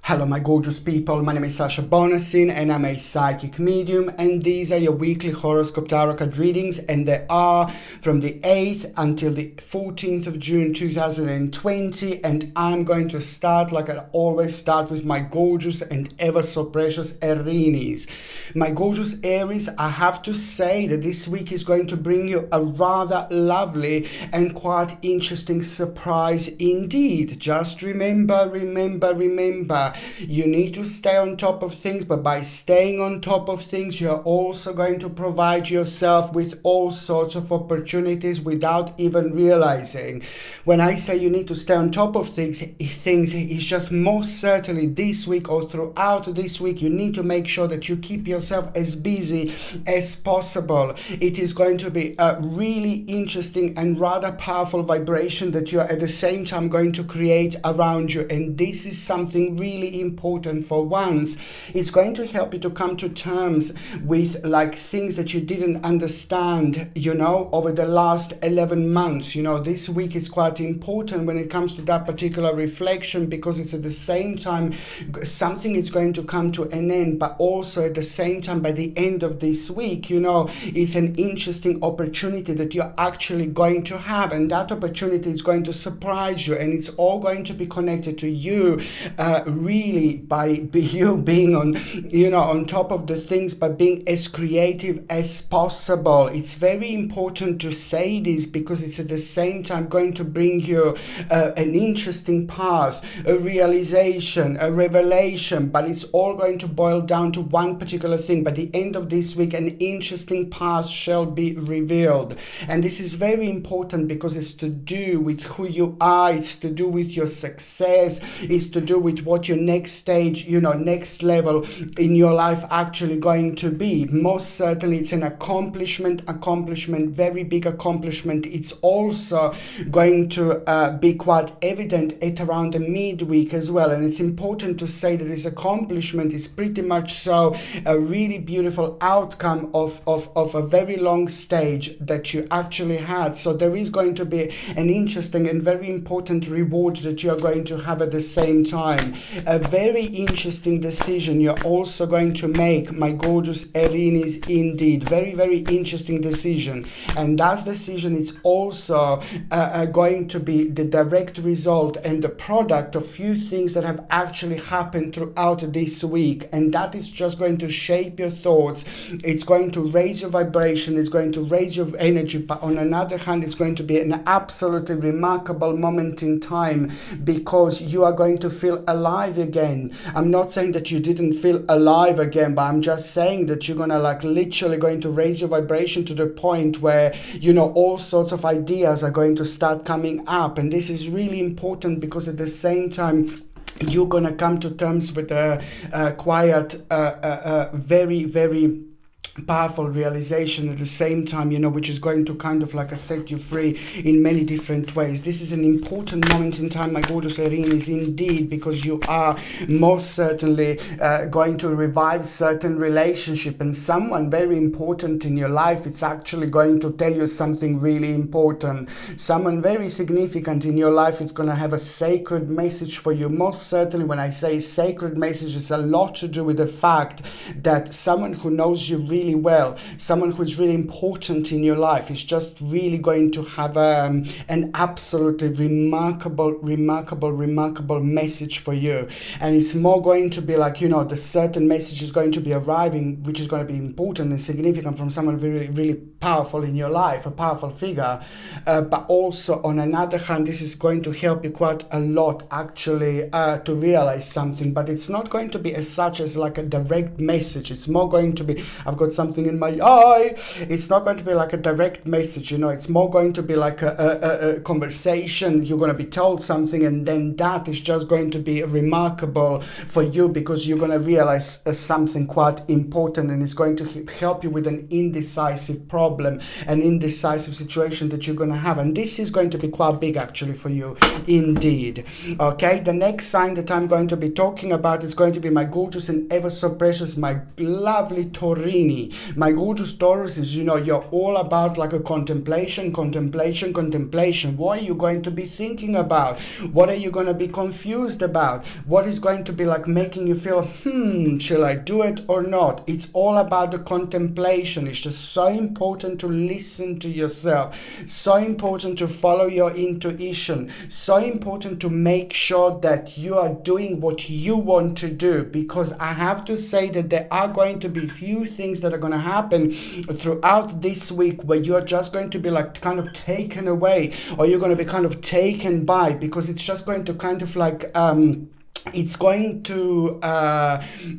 Hello my gorgeous people, my name is Sasha Bonasin and I'm a psychic medium, and these are your weekly horoscope tarot card readings, and they are from the 8th until the 14th of June 2020. And I'm going to start like I always start with my gorgeous and ever so precious Aries. My gorgeous Aries, I have to say that this week is going to bring you a rather lovely and quite interesting surprise indeed. Just remember, you need to stay on top of things, but by staying on top of things, you're also going to provide yourself with all sorts of opportunities without even realizing. When I say you need to stay on top of things is just most certainly this week or throughout this week, you need to make sure that you keep yourself as busy as possible. It is going to be a really interesting and rather powerful vibration that you're at the same time going to create around you, and this is something really important for once. It's going to help you to come to terms with like things that you didn't understand, over the last 11 months. This week is quite important when it comes to that particular reflection, because it's at the same time something is going to come to an end, but also at the same time by the end of this week, it's an interesting opportunity that you're actually going to have, and that opportunity is going to surprise you, and it's all going to be connected to you really by you being on top of the things, by being as creative as possible. It's very important to say this because it's at the same time going to bring you an interesting path, a realization, a revelation, but it's all going to boil down to one particular thing. By the end of this week, an interesting path shall be revealed, and this is very important because it's to do with who you are, it's to do with your success, it's to do with what your next stage, next level in your life actually going to be. Most certainly it's an accomplishment, very big accomplishment. It's also going to be quite evident at around the midweek as well, and it's important to say that this accomplishment is pretty much so a really beautiful outcome of a very long stage that you actually had. So there is going to be an interesting and very important reward that you're going to have at the same time. A very interesting decision you're also going to make, my gorgeous Aries, indeed. Very interesting decision, and that decision is also going to be the direct result and the product of few things that have actually happened throughout this week, and that is just going to shape your thoughts. It's going to raise your vibration, it's going to raise your energy, but on another hand, it's going to be an absolutely remarkable moment in time because you are going to feel alive again. I'm not saying that you didn't feel alive again, but I'm just saying that you're gonna literally going to raise your vibration to the point where all sorts of ideas are going to start coming up, and this is really important because at the same time you're gonna come to terms with a quiet very powerful realization at the same time, which is going to kind of set you free in many different ways. This is an important moment in time, my gorgeous Aries, indeed, because you are most certainly going to revive certain relationship, and someone very important in your life, it's actually going to tell you something really important. Someone very significant in your life, it's going to have a sacred message for you. Most certainly when I say sacred message, it's a lot to do with the fact that someone who knows you really well, someone who is really important in your life, is just really going to have an absolutely remarkable message for you. And it's more going to be the certain message is going to be arriving, which is going to be important and significant from someone really powerful in your life, a powerful figure, but also on another hand, this is going to help you quite a lot actually to realize something, but it's not going to be as such as a direct message. It's more going to be, I've got something in my eye. It's not going to be a direct message, it's more going to be a conversation. You're going to be told something, and then that is just going to be remarkable for you because you're going to realize something quite important, and it's going to help you with an indecisive problem, an indecisive situation that you're going to have, and this is going to be quite big actually for you indeed. Okay, the next sign that I'm going to be talking about is going to be my gorgeous and ever so precious, my lovely Taurus. me. My gorgeous Tauruses, you know, you're all about like a contemplation. What are you going to be thinking about? What are you going to be confused about? What is going to be like making you feel, shall I do it or not? It's all about the contemplation. It's just so important to listen to yourself, so important to follow your intuition, so important to make sure that you are doing what you want to do, because I have to say that there are going to be few things that are going to happen throughout this week where you're just going to be like kind of taken away, or you're going to be kind of taken by, because it's just going to kind of like it's going to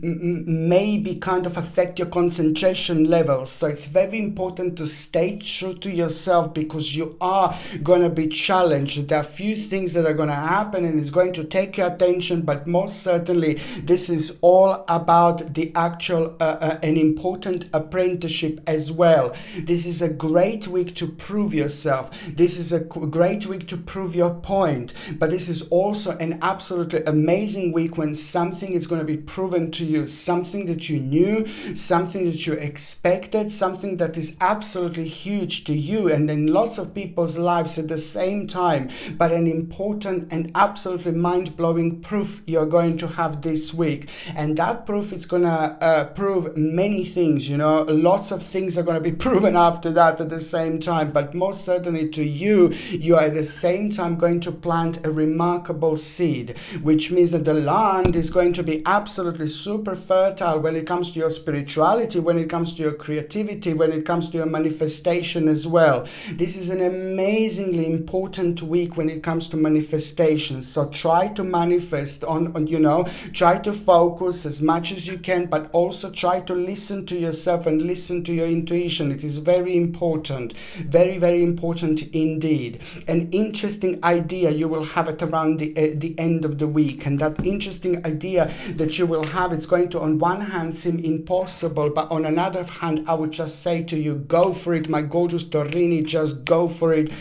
maybe kind of affect your concentration levels. So it's very important to stay true to yourself, because you are going to be challenged. There are few things that are going to happen and it's going to take your attention, but most certainly this is all about the actual an important apprenticeship as well. This is a great week to prove yourself. This is a great week to prove your point, but this is also an absolutely amazing week when something is going to be proven to you, something that you knew, something that you expected, something that is absolutely huge to you and in lots of people's lives at the same time, but an important and absolutely mind-blowing proof you're going to have this week. And that proof is going to prove many things, you know, lots of things are going to be proven after that at the same time, but most certainly to you, you are at the same time going to plant a remarkable seed, which means that the land is going to be absolutely super fertile when it comes to your spirituality, when it comes to your creativity, when it comes to your manifestation as well. This is an amazingly important week when it comes to manifestation. So try to manifest on you know, try to focus as much as you can, but also try to listen to yourself and listen to your intuition. It is very important, very, very important indeed. An interesting idea you will have it around the end of the week, and that interesting idea that you will have, it's going to on one hand seem impossible, but on another hand I would just say to you, go for it, my gorgeous Torini. Just go for it,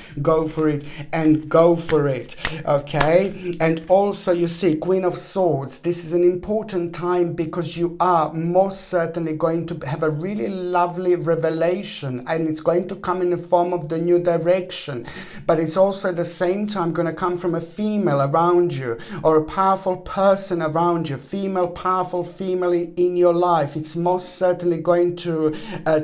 and go for it. Okay. And also, you see, Queen of Swords, this is an important time because you are most certainly going to have a really lovely revelation, and it's going to come in the form of the new direction, but it's also at the same time going to come from a female around you, or a powerful person around you, powerful female in your life. It's most certainly going to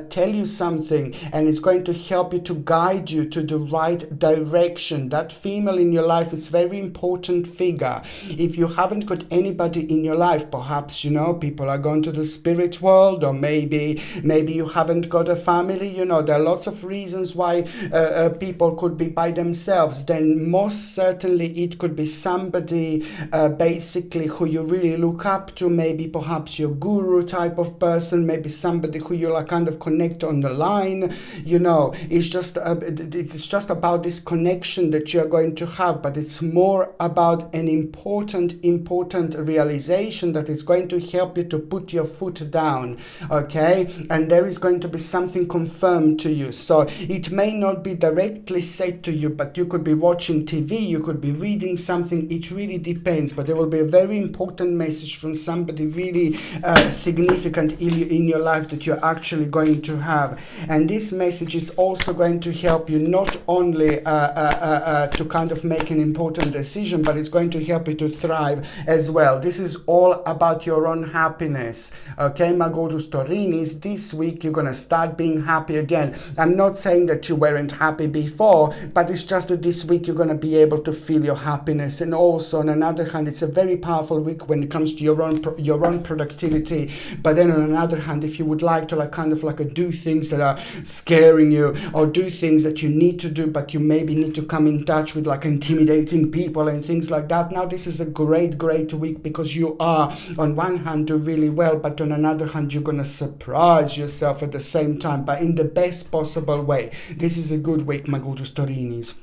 tell you something, and it's going to help you, to guide you to the right direction. That female in your life is very important figure. If you haven't got anybody in your life, perhaps, you know, people are going to the spirit world, or maybe you haven't got a family, you know, there are lots of reasons why people could be by themselves. Then most certainly it could be somebody basically who you really look up to, maybe perhaps your guru type of person, maybe somebody who you like kind of connect on the line, you know. It's just about this connection that you're going to have, but it's more about an important realization that is going to help you to put your foot down. Okay. And there is going to be something confirmed to you. So it may not be directly said to you, but you could be watching TV, you could be reading something. It really depends, but there will be a very important message from somebody really significant in your life that you're actually going to have. And this message is also going to help you not only to kind of make an important decision, but it's going to help you to thrive as well. This is all about your own happiness. Okay, my gorgeous Taurinis, this week you're going to start being happy again. I'm not saying that you weren't happy before, but it's just that this week you're going to be able to feel your happiness. And also on another hand, it's a very powerful week when it comes to your own productivity. But then on another hand, if you would like to do things that are scaring you, or do things that you need to do, but you maybe need to come in touch with like intimidating people and things like that, now this is a great week, because you are on one hand do really well, but on another hand you're going to surprise yourself at the same time, but in the best possible way. This is a good week, my gorgeous Taurinis.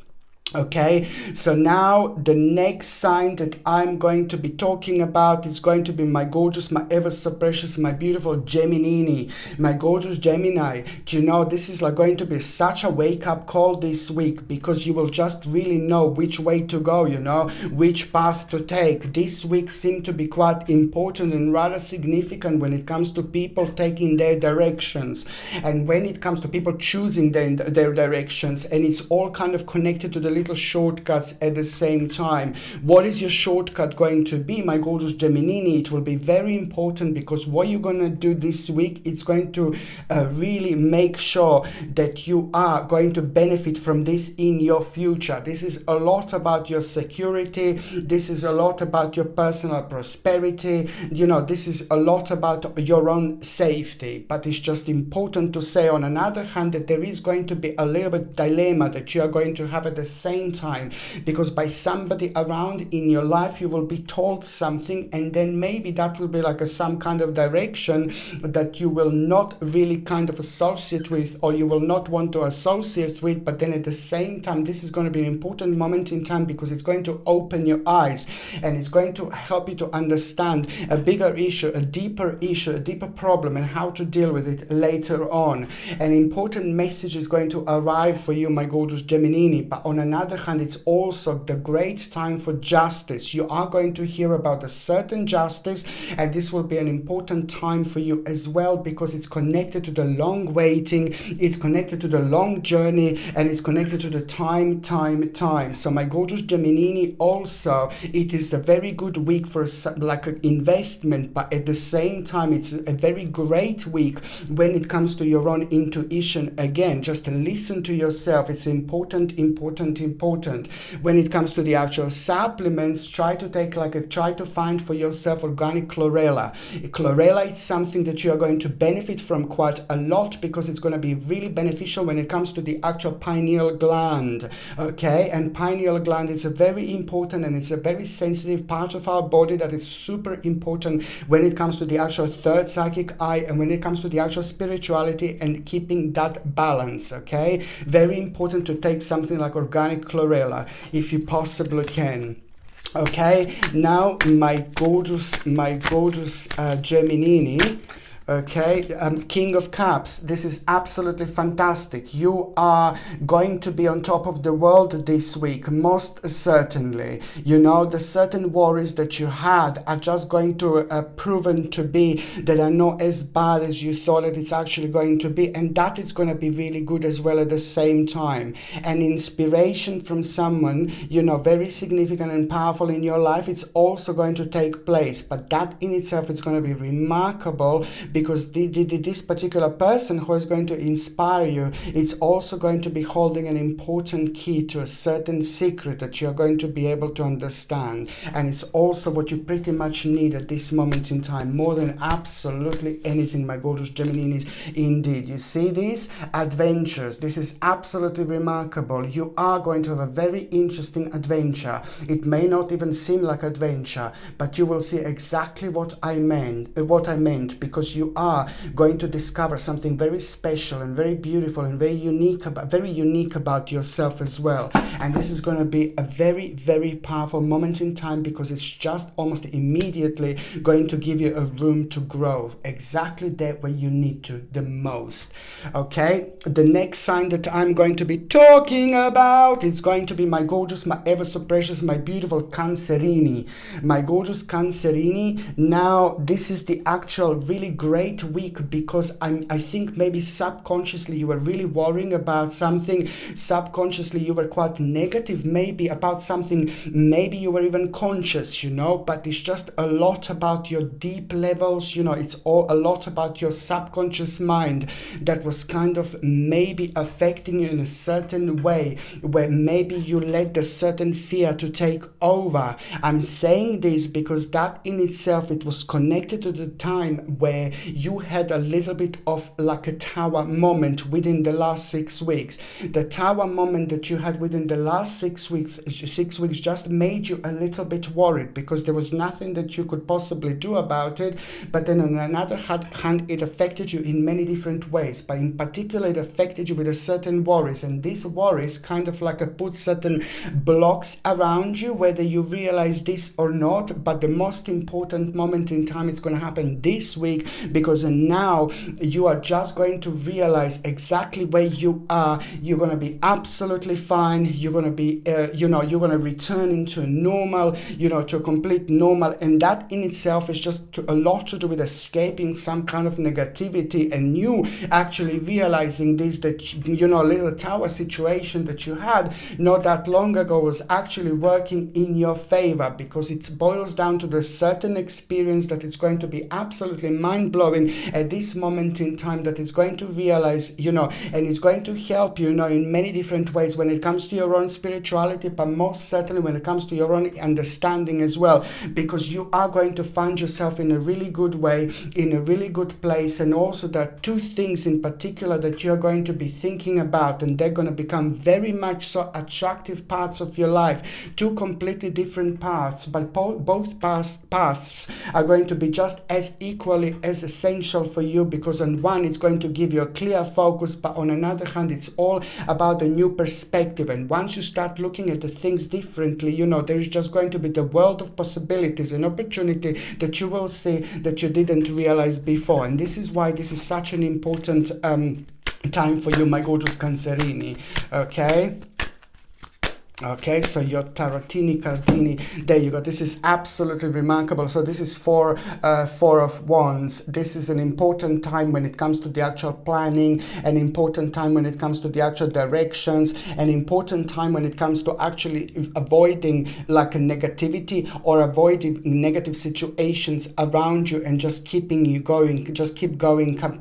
Okay, so now the next sign that I'm going to be talking about is going to be my gorgeous, my ever so precious, my beautiful Gemini, my gorgeous Gemini. Do you know, this is like going to be such a wake-up call this week, because you will just really know which way to go, you know, which path to take. This week seemed to be quite important and rather significant when it comes to people taking their directions, and when it comes to people choosing their directions, and it's all kind of connected to the little shortcuts at the same time. What is your shortcut going to be, my gorgeous Gemini? It will be very important, because what you're going to do this week, it's going to really make sure that you are going to benefit from this in your future. This is a lot about your security. This is a lot about your personal prosperity. You know, this is a lot about your own safety. But it's just important to say, on another hand, that there is going to be a little bit dilemma that you are going to have at the same time, because by somebody around in your life you will be told something, and then maybe that will be like some kind of direction that you will not really kind of associate with, or you will not want to associate with. But then at the same time, this is going to be an important moment in time, because it's going to open your eyes, and it's going to help you to understand a bigger issue, a deeper problem, and how to deal with it later on. An important message is going to arrive for you, my gorgeous Gemini. But on another hand, it's also the great time for justice. You are going to hear about a certain justice, and this will be an important time for you as well, because it's connected to the long waiting, it's connected to the long journey, and it's connected to the time. So my gorgeous Gemini, also it is a very good week for like an investment, but at the same time it's a very great week when it comes to your own intuition. Again, just listen to yourself. It's important. When it comes to the actual supplements, try to find for yourself organic chlorella. Chlorella is something that you are going to benefit from quite a lot, because it's going to be really beneficial when it comes to the actual pineal gland. Okay, and pineal gland is a very important, and it's a very sensitive part of our body that is super important when it comes to the actual third psychic eye, and when it comes to the actual spirituality and keeping that balance. Okay, very important to take something like organic chlorella if you possibly can. Okay, now my gorgeous Gemini. Okay, King of Cups, this is absolutely fantastic. You are going to be on top of the world this week, most certainly. You know, the certain worries that you had are just going to proven to be that are not as bad as you thought that it's actually going to be, and that it's going to be really good as well at the same time. An inspiration from someone, you know, very significant and powerful in your life, it's also going to take place, but that in itself is going to be remarkable, because this particular person who is going to inspire you, it's also going to be holding an important key to a certain secret that you're going to be able to understand. And it's also what you pretty much need at this moment in time, more than absolutely anything, my gorgeous Geminis. Indeed, you see these adventures. This is absolutely remarkable. You are going to have a very interesting adventure. It may not even seem like adventure, but you will see exactly what I meant, because you are going to discover something very special and very beautiful and very unique about yourself as well. And this is going to be a very, very powerful moment in time, because it's just almost immediately going to give you a room to grow exactly that way you need to the most. Okay, the next sign that I'm going to be talking about is going to be my gorgeous, my ever so precious, my beautiful Cancerini. My gorgeous Cancerini. Now this is the actual really great week, because I think maybe subconsciously you were really worrying about something. Subconsciously you were quite negative maybe about something. Maybe you were even conscious, you know, but it's just a lot about your deep levels, you know, it's all a lot about your subconscious mind that was kind of maybe affecting you in a certain way, where maybe you let the certain fear to take over. I'm saying this because that in itself, it was connected to the time where you had a little bit of like a tower moment within the last 6 weeks. The tower moment that you had within the last 6 weeks just made you a little bit worried, because there was nothing that you could possibly do about it. But then on another hand, it affected you in many different ways. But in particular, it affected you with a certain worries, and these worries kind of like put certain blocks around you, whether you realize this or not. But the most important moment in time, it's going to happen this week, because now you are just going to realize exactly where you are. You're going to be absolutely fine. You're going to be you're going to return into a normal, to a complete normal, and that in itself is just a lot to do with escaping some kind of negativity, and you actually realizing this, that little tower situation that you had not that long ago was actually working in your favor, because it boils down to the certain experience that it's going to be absolutely mind-blowing at this moment in time, that it's going to realize, and it's going to help you, in many different ways when it comes to your own spirituality, but most certainly when it comes to your own understanding as well, because you are going to find yourself in a really good way, in a really good place. And also there are two things in particular that you're going to be thinking about, and they're going to become very much so attractive parts of your life. Two completely different paths, but both paths are going to be just as equally as essential for you, because on one it's going to give you a clear focus, but on another hand it's all about a new perspective. And once you start looking at the things differently, there is just going to be the world of possibilities and opportunity that you will see that you didn't realize before. And this is why this is such an important time for you, my gorgeous Cancerini. Okay, so your Tarotini Cardini, there you go. This is absolutely remarkable. So this is four of Wands. This is an important time when it comes to the actual planning, an important time when it comes to the actual directions, an important time when it comes to actually avoiding like a negativity or avoiding negative situations around you, and just keeping you going. Just keep going and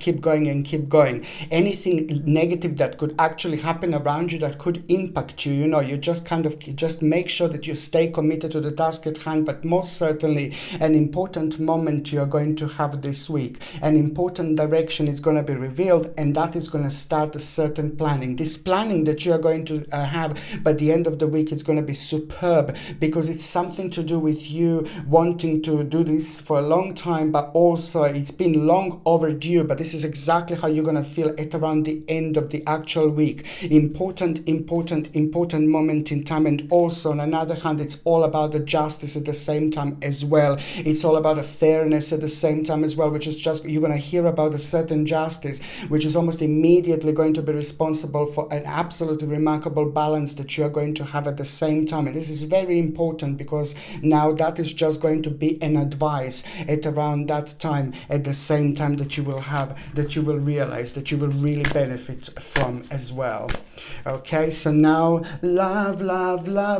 keep going. Anything negative that could actually happen around you that could impact you, you just make sure that you stay committed to the task at hand. But most certainly an important moment you're going to have this week, an important direction is going to be revealed, and that is going to start a certain planning. This planning that you're going to have by the end of the week is going to be superb, because it's something to do with you wanting to do this for a long time, but also it's been long overdue. But this is exactly how you're going to feel at around the end of the actual week. Important moment in time. And also on another hand, it's all about the justice at the same time as well. It's all about a fairness at the same time as well, which is just, you're going to hear about a certain justice which is almost immediately going to be responsible for an absolutely remarkable balance that you're going to have at the same time. And this is very important, because now that is just going to be an advice at around that time, at the same time, that you will have, that you will realize, that you will really benefit from as well. Okay, so now love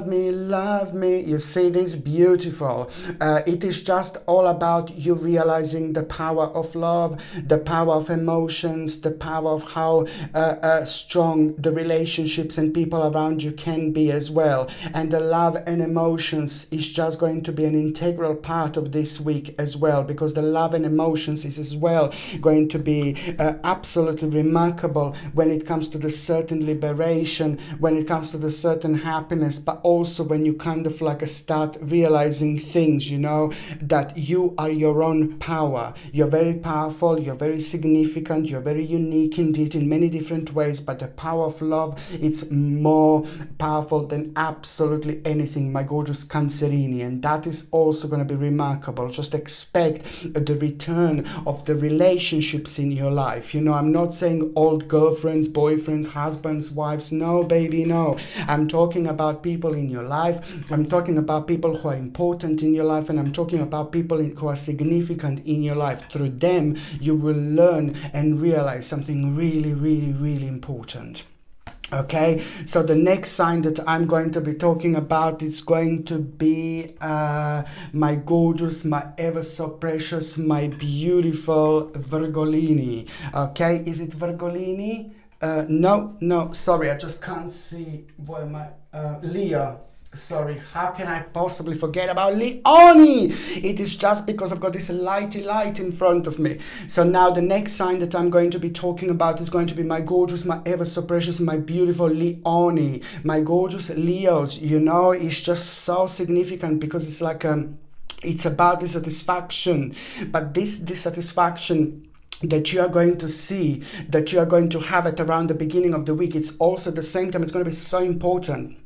me. You see this? Beautiful. It is just all about you realizing the power of love, the power of emotions, the power of how strong the relationships and people around you can be as well. And the love and emotions is just going to be an integral part of this week as well, because the love and emotions is as well going to be absolutely remarkable when it comes to the certain liberation, when it comes to the certain happiness, but also when you kind of like start realizing things, that you are your own power. You're very powerful, you're very significant, you're very unique indeed in many different ways, but the power of love, it's more powerful than absolutely anything, my gorgeous Cancerini. And that is also going to be remarkable. Just expect the return of the relationships in your life. I'm not saying old girlfriends, boyfriends, husbands, wives. No, baby, no. I'm talking about people in your life. I'm talking about people who are important in your life, and I'm talking about people who are significant in your life. Through them, you will learn and realize something really, really, really important. Okay, so the next sign that I'm going to be talking about is going to be my gorgeous, my ever so precious, my beautiful Virgolini. Okay, is it Virgolini? No, sorry, I just can't see where my Leo. Sorry, how can I possibly forget about Leone? It is just because I've got this lighty light in front of me. So now the next sign that I'm going to be talking about is going to be my gorgeous, my ever so precious, my beautiful Leone. My gorgeous Leos, you know, it's just so significant because it's like it's about dissatisfaction, but this dissatisfaction that you are going to see, that you are going to have it around the beginning of the week, it's also at the same time, it's going to be so important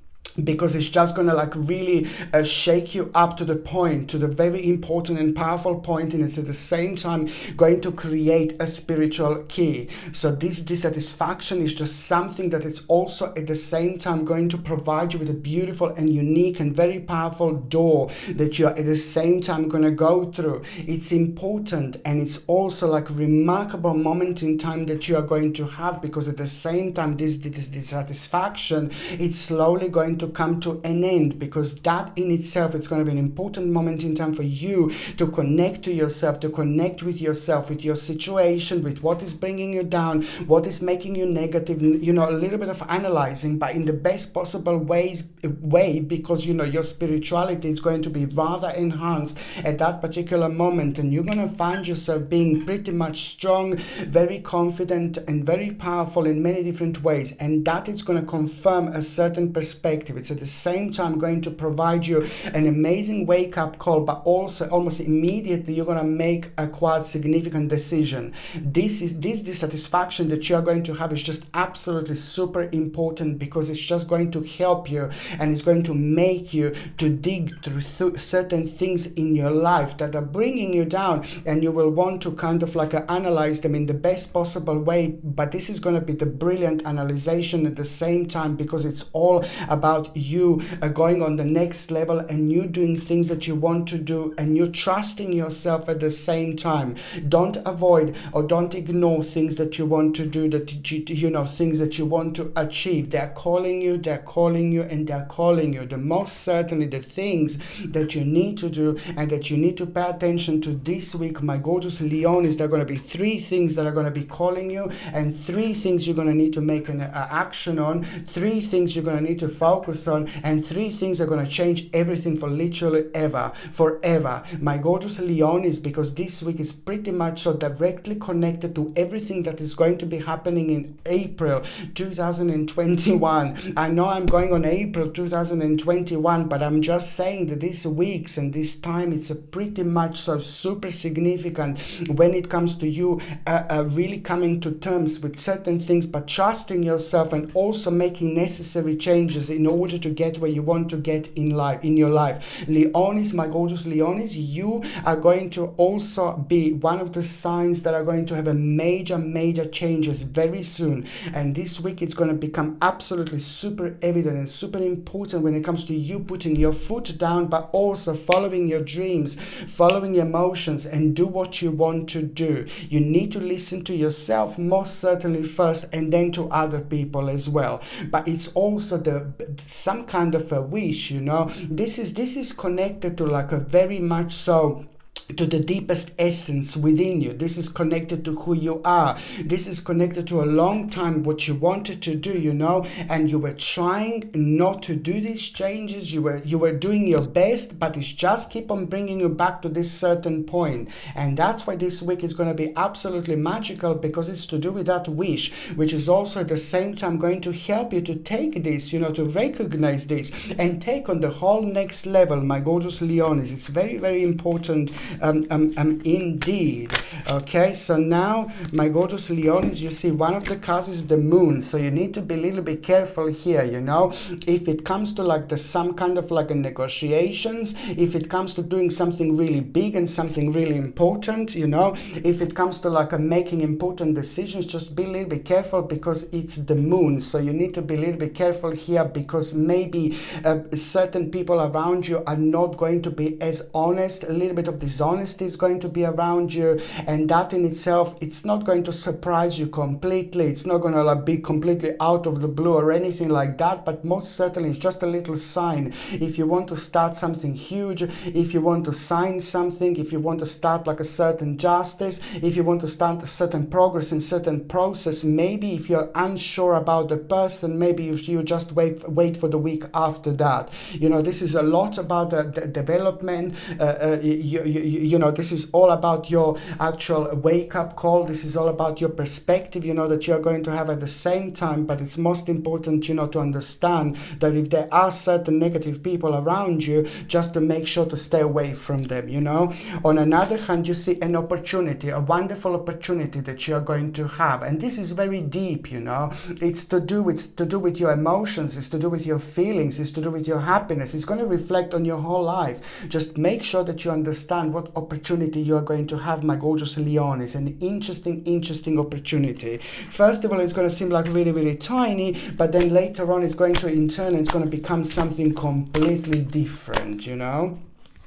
because it's just gonna like really shake you up to the point, to the very important and powerful point, and it's at the same time going to create a spiritual key. So this dissatisfaction is just something that it's also at the same time going to provide you with a beautiful and unique and very powerful door that you're at the same time gonna go through. It's important, and it's also like a remarkable moment in time that you are going to have, because at the same time this dissatisfaction, it's slowly going to come to an end, because that in itself, it's going to be an important moment in time for you to connect to yourself, to connect with yourself, with your situation, with what is bringing you down, what is making you negative, you know, a little bit of analyzing, but in the best possible way, because you know your spirituality is going to be rather enhanced at that particular moment, and you're going to find yourself being pretty much strong, very confident, and very powerful in many different ways, and that is going to confirm a certain perspective. It's at the same time going to provide you an amazing wake-up call, but also almost immediately you're going to make a quite significant decision. This dissatisfaction that you're going to have is just absolutely super important, because it's just going to help you, and it's going to make you to dig through certain things in your life that are bringing you down, and you will want to kind of like analyze them in the best possible way. But this is going to be the brilliant analyzation at the same time, because it's all about you going on the next level, and you doing things that you want to do, and you trusting yourself at the same time. Don't avoid or don't ignore things that you want to do, that you know, things that you want to achieve. They're calling you, and they're calling you. The most certainly the things that you need to do and that you need to pay attention to this week, my gorgeous Leonis, there are going to be 3 things that are going to be calling you, and 3 things you're going to need to make an action on, 3 things you're going to need to focus on, and 3 things are going to change everything for literally forever, my gorgeous Leonis, because this week is pretty much so directly connected to everything that is going to be happening in April 2021. I know I'm going on April 2021, but I'm just saying that these weeks and this time, it's a pretty much so super significant when it comes to you really coming to terms with certain things, but trusting yourself, and also making necessary changes in order to get where you want to get in your life. Leonis, my gorgeous Leonis, you are going to also be one of the signs that are going to have a major changes very soon, and this week it's going to become absolutely super evident and super important when it comes to you putting your foot down, but also following your dreams, following your emotions, and do what you want to do. You need to listen to yourself most certainly first, and then to other people as well. But it's also some kind of a wish, you know. This is connected to like a very much so to the deepest essence within you. This is connected to who you are. This is connected to a long time what you wanted to do, you know, and you were trying not to do these changes. You were doing your best, but it's just keep on bringing you back to this certain point. And that's why this week is going to be absolutely magical, because it's to do with that wish, which is also at the same time going to help you to take this, you know, to recognize this and take on the whole next level, my gorgeous Leonis. It's very important indeed. Okay, so now my gorgeous Leonis, you see one of the cards is the moon, so you need to be a little bit careful here, you know, if it comes to like some kind of like a negotiations, if it comes to doing something really big and something really important, you know, if it comes to like making important decisions, just be a little bit careful, because it's the moon. So you need to be a little bit careful here, because maybe certain people around you are not going to be as honest, a little bit of dishonest dishonesty is going to be around you, and that in itself, it's not going to surprise you completely. It's not going to like be completely out of the blue or anything like that, but most certainly it's just a little sign. If you want to start something huge, if you want to sign something, if you want to start like a certain justice, if you want to start a certain progress in certain process, maybe if you're unsure about the person, maybe if you just wait for the week after that. You know, this is a lot about the development. You know, this is all about your actual wake-up call. This is all about your perspective, you know, that you're going to have at the same time. But it's most important, you know, to understand that if there are certain negative people around you, just to make sure to stay away from them, you know. On another hand, you see an opportunity, a wonderful opportunity that you're going to have, and this is very deep, you know. It's to do with your emotions, it's to do with your feelings, it's to do with your happiness. It's going to reflect on your whole life. Just make sure that you understand what opportunity you are going to have, my gorgeous Leon. It's an interesting opportunity. First of all, it's going to seem like really, really tiny, but then later on it's going to it's going to become something completely different, you know.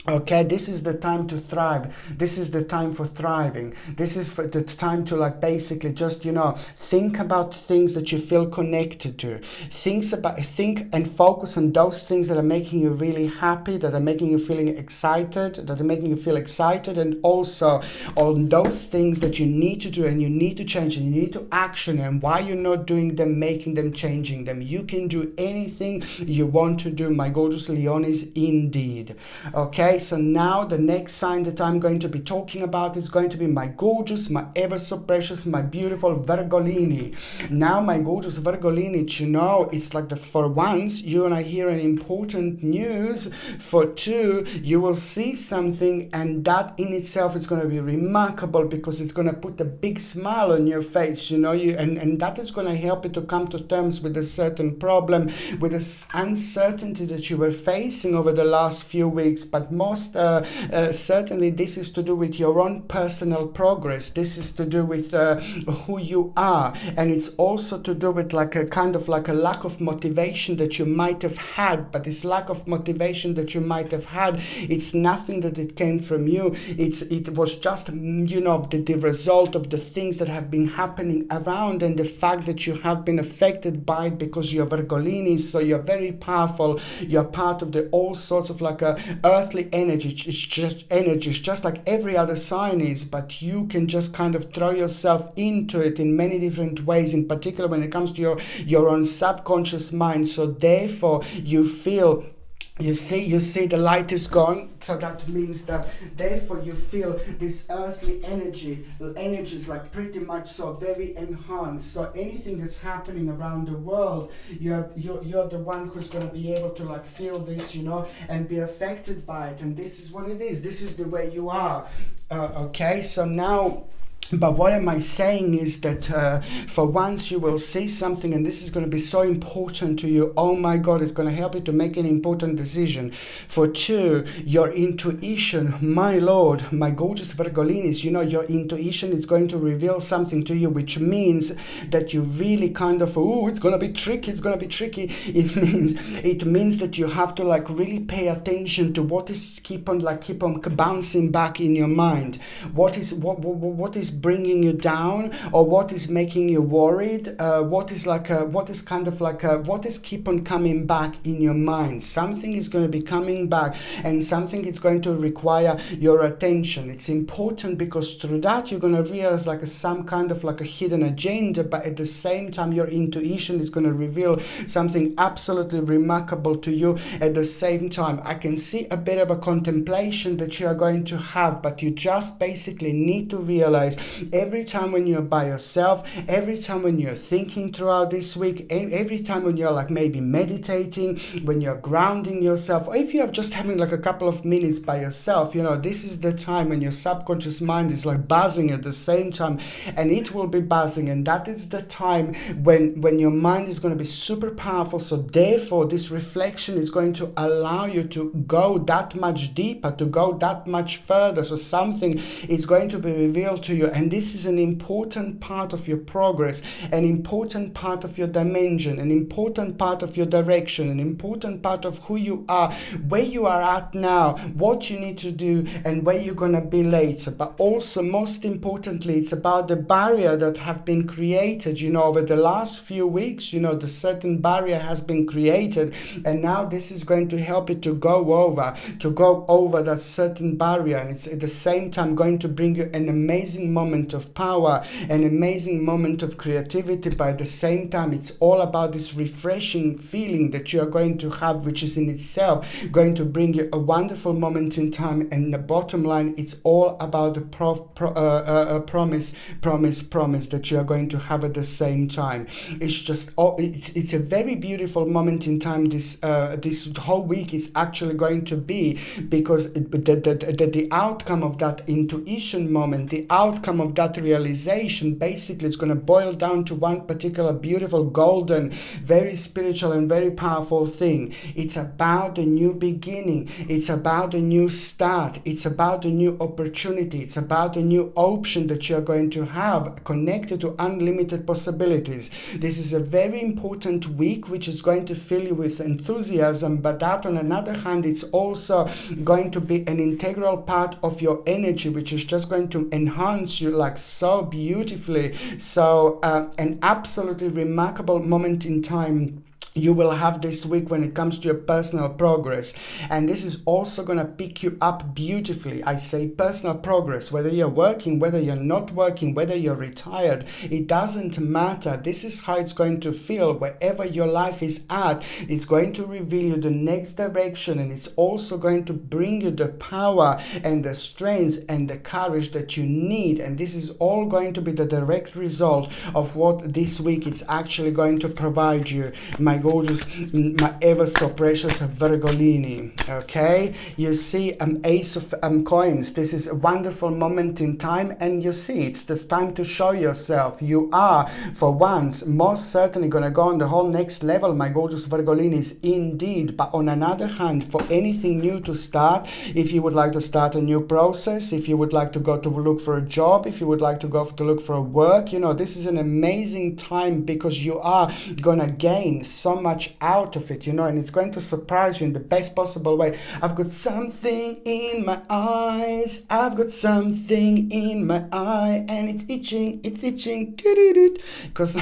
Okay, this is the time to thrive. This is the time for thriving. This is the time to like basically just, you know, think about things that you feel connected to. Think and focus on those things that are making you really happy, that are making you feeling excited, that are making you feel excited, and also on those things that you need to do and you need to change and you need to action, and why you're not doing them, making them, changing them. You can do anything you want to do, my gorgeous Leonis, indeed. Okay, so now the next sign that I'm going to be talking about is going to be my gorgeous, my ever so precious, my beautiful Virgolini. Now, my gorgeous Virgolini, you know, it's like for once, you and I hear an important news. For two, you will see something, and that in itself is going to be remarkable because it's going to put a big smile on your face, you know, and that is going to help you to come to terms with a certain problem, with the uncertainty that you were facing over the last few weeks. But most certainly this is to do with your own personal progress. This is to do with who you are, and it's also to do with like a kind of like a lack of motivation that you might have had. But this lack of motivation that you might have had, it's nothing that it came from you. It was just, you know, the result of the things that have been happening around, and the fact that you have been affected by it because you're Virgolini, so you're very powerful. You're part of the all sorts of like a earthly energy. It's just like every other sign is, but you can just kind of throw yourself into it in many different ways, in particular when it comes to your own subconscious mind. So therefore you feel, you see the light is gone, so that means that therefore you feel this earthly energy is like pretty much so very enhanced. So anything that's happening around the world, you're the one who's going to be able to like feel this, you know, and be affected by it. And this is what it is. This is the way you are. Okay, so now, but what am I saying is that for once you will see something, and this is going to be so important to you. Oh my God, it's going to help you to make an important decision. For two, your intuition, my Lord, my gorgeous Virgolinis, you know, your intuition is going to reveal something to you, which means that you really kind of, it's going to be tricky, it's going to be tricky. It means that you have to like really pay attention to what is keep on bouncing back in your mind. What is bringing you down, or what is making you worried, what is keep on coming back in your mind. Something is going to be coming back, and something is going to require your attention. It's important because through that you're going to realize like some kind of like a hidden agenda, but at the same time your intuition is going to reveal something absolutely remarkable to you. At the same time, I can see a bit of a contemplation that you are going to have, but you just basically need to realize every time when you're by yourself, every time when you're thinking throughout this week, every time when you're like maybe meditating, when you're grounding yourself, or if you're just having like a couple of minutes by yourself, you know, this is the time when your subconscious mind is like buzzing at the same time, and it will be buzzing, and that is the time when your mind is going to be super powerful. So therefore this reflection is going to allow you to go that much deeper, to go that much further. So something is going to be revealed to you, And this is an important part of your progress, an important part of your dimension, an important part of your direction, an important part of who you are, where you are at now, what you need to do, and where you're going to be later. But also, most importantly, it's about the barrier that have been created, over the last few weeks. The certain barrier has been created, and now this is going to help you to go over that certain barrier. And it's at the same time going to bring you an amazing moment of power, an amazing moment of creativity. But at the same time, it's all about this refreshing feeling that you are going to have, which is in itself going to bring you a wonderful moment in time. And the bottom line, it's all about the promise that you are going to have at the same time. It's just it's a very beautiful moment in time. This whole week is actually going to be, because the outcome of that intuition moment, the outcome of that realization, basically it's going to boil down to one particular beautiful, golden, very spiritual and very powerful thing. It's about the new beginning. It's about a new start. It's about a new opportunity. It's about a new option that you're going to have, connected to unlimited possibilities. This is a very important week, which is going to fill you with enthusiasm, but that on another hand, it's also going to be an integral part of your energy, which is just going to enhance you like so beautifully. So an absolutely remarkable moment in time you will have this week when it comes to your personal progress. And this is also going to pick you up beautifully. I say personal progress, whether you're working, whether you're not working, whether you're retired, it doesn't matter. This is how it's going to feel wherever your life is at. It's going to reveal you the next direction, and it's also going to bring you the power and the strength and the courage that you need. And this is all going to be the direct result of what this week it's actually going to provide you, my gorgeous, my ever so precious Virgolini. Okay, you see Ace of Coins. This is a wonderful moment in time, and you see it's the time to show yourself. You are for once most certainly gonna go on the whole next level, my gorgeous Virgolinis, indeed. But on another hand, for anything new to start, if you would like to start a new process, if you would like to go to look for a job, if you would like to go to look for a work, this is an amazing time, because you are gonna gain so much out of it, and it's going to surprise you in the best possible way. I've got something in my eyes, I've got something in my eye, and it's itching, because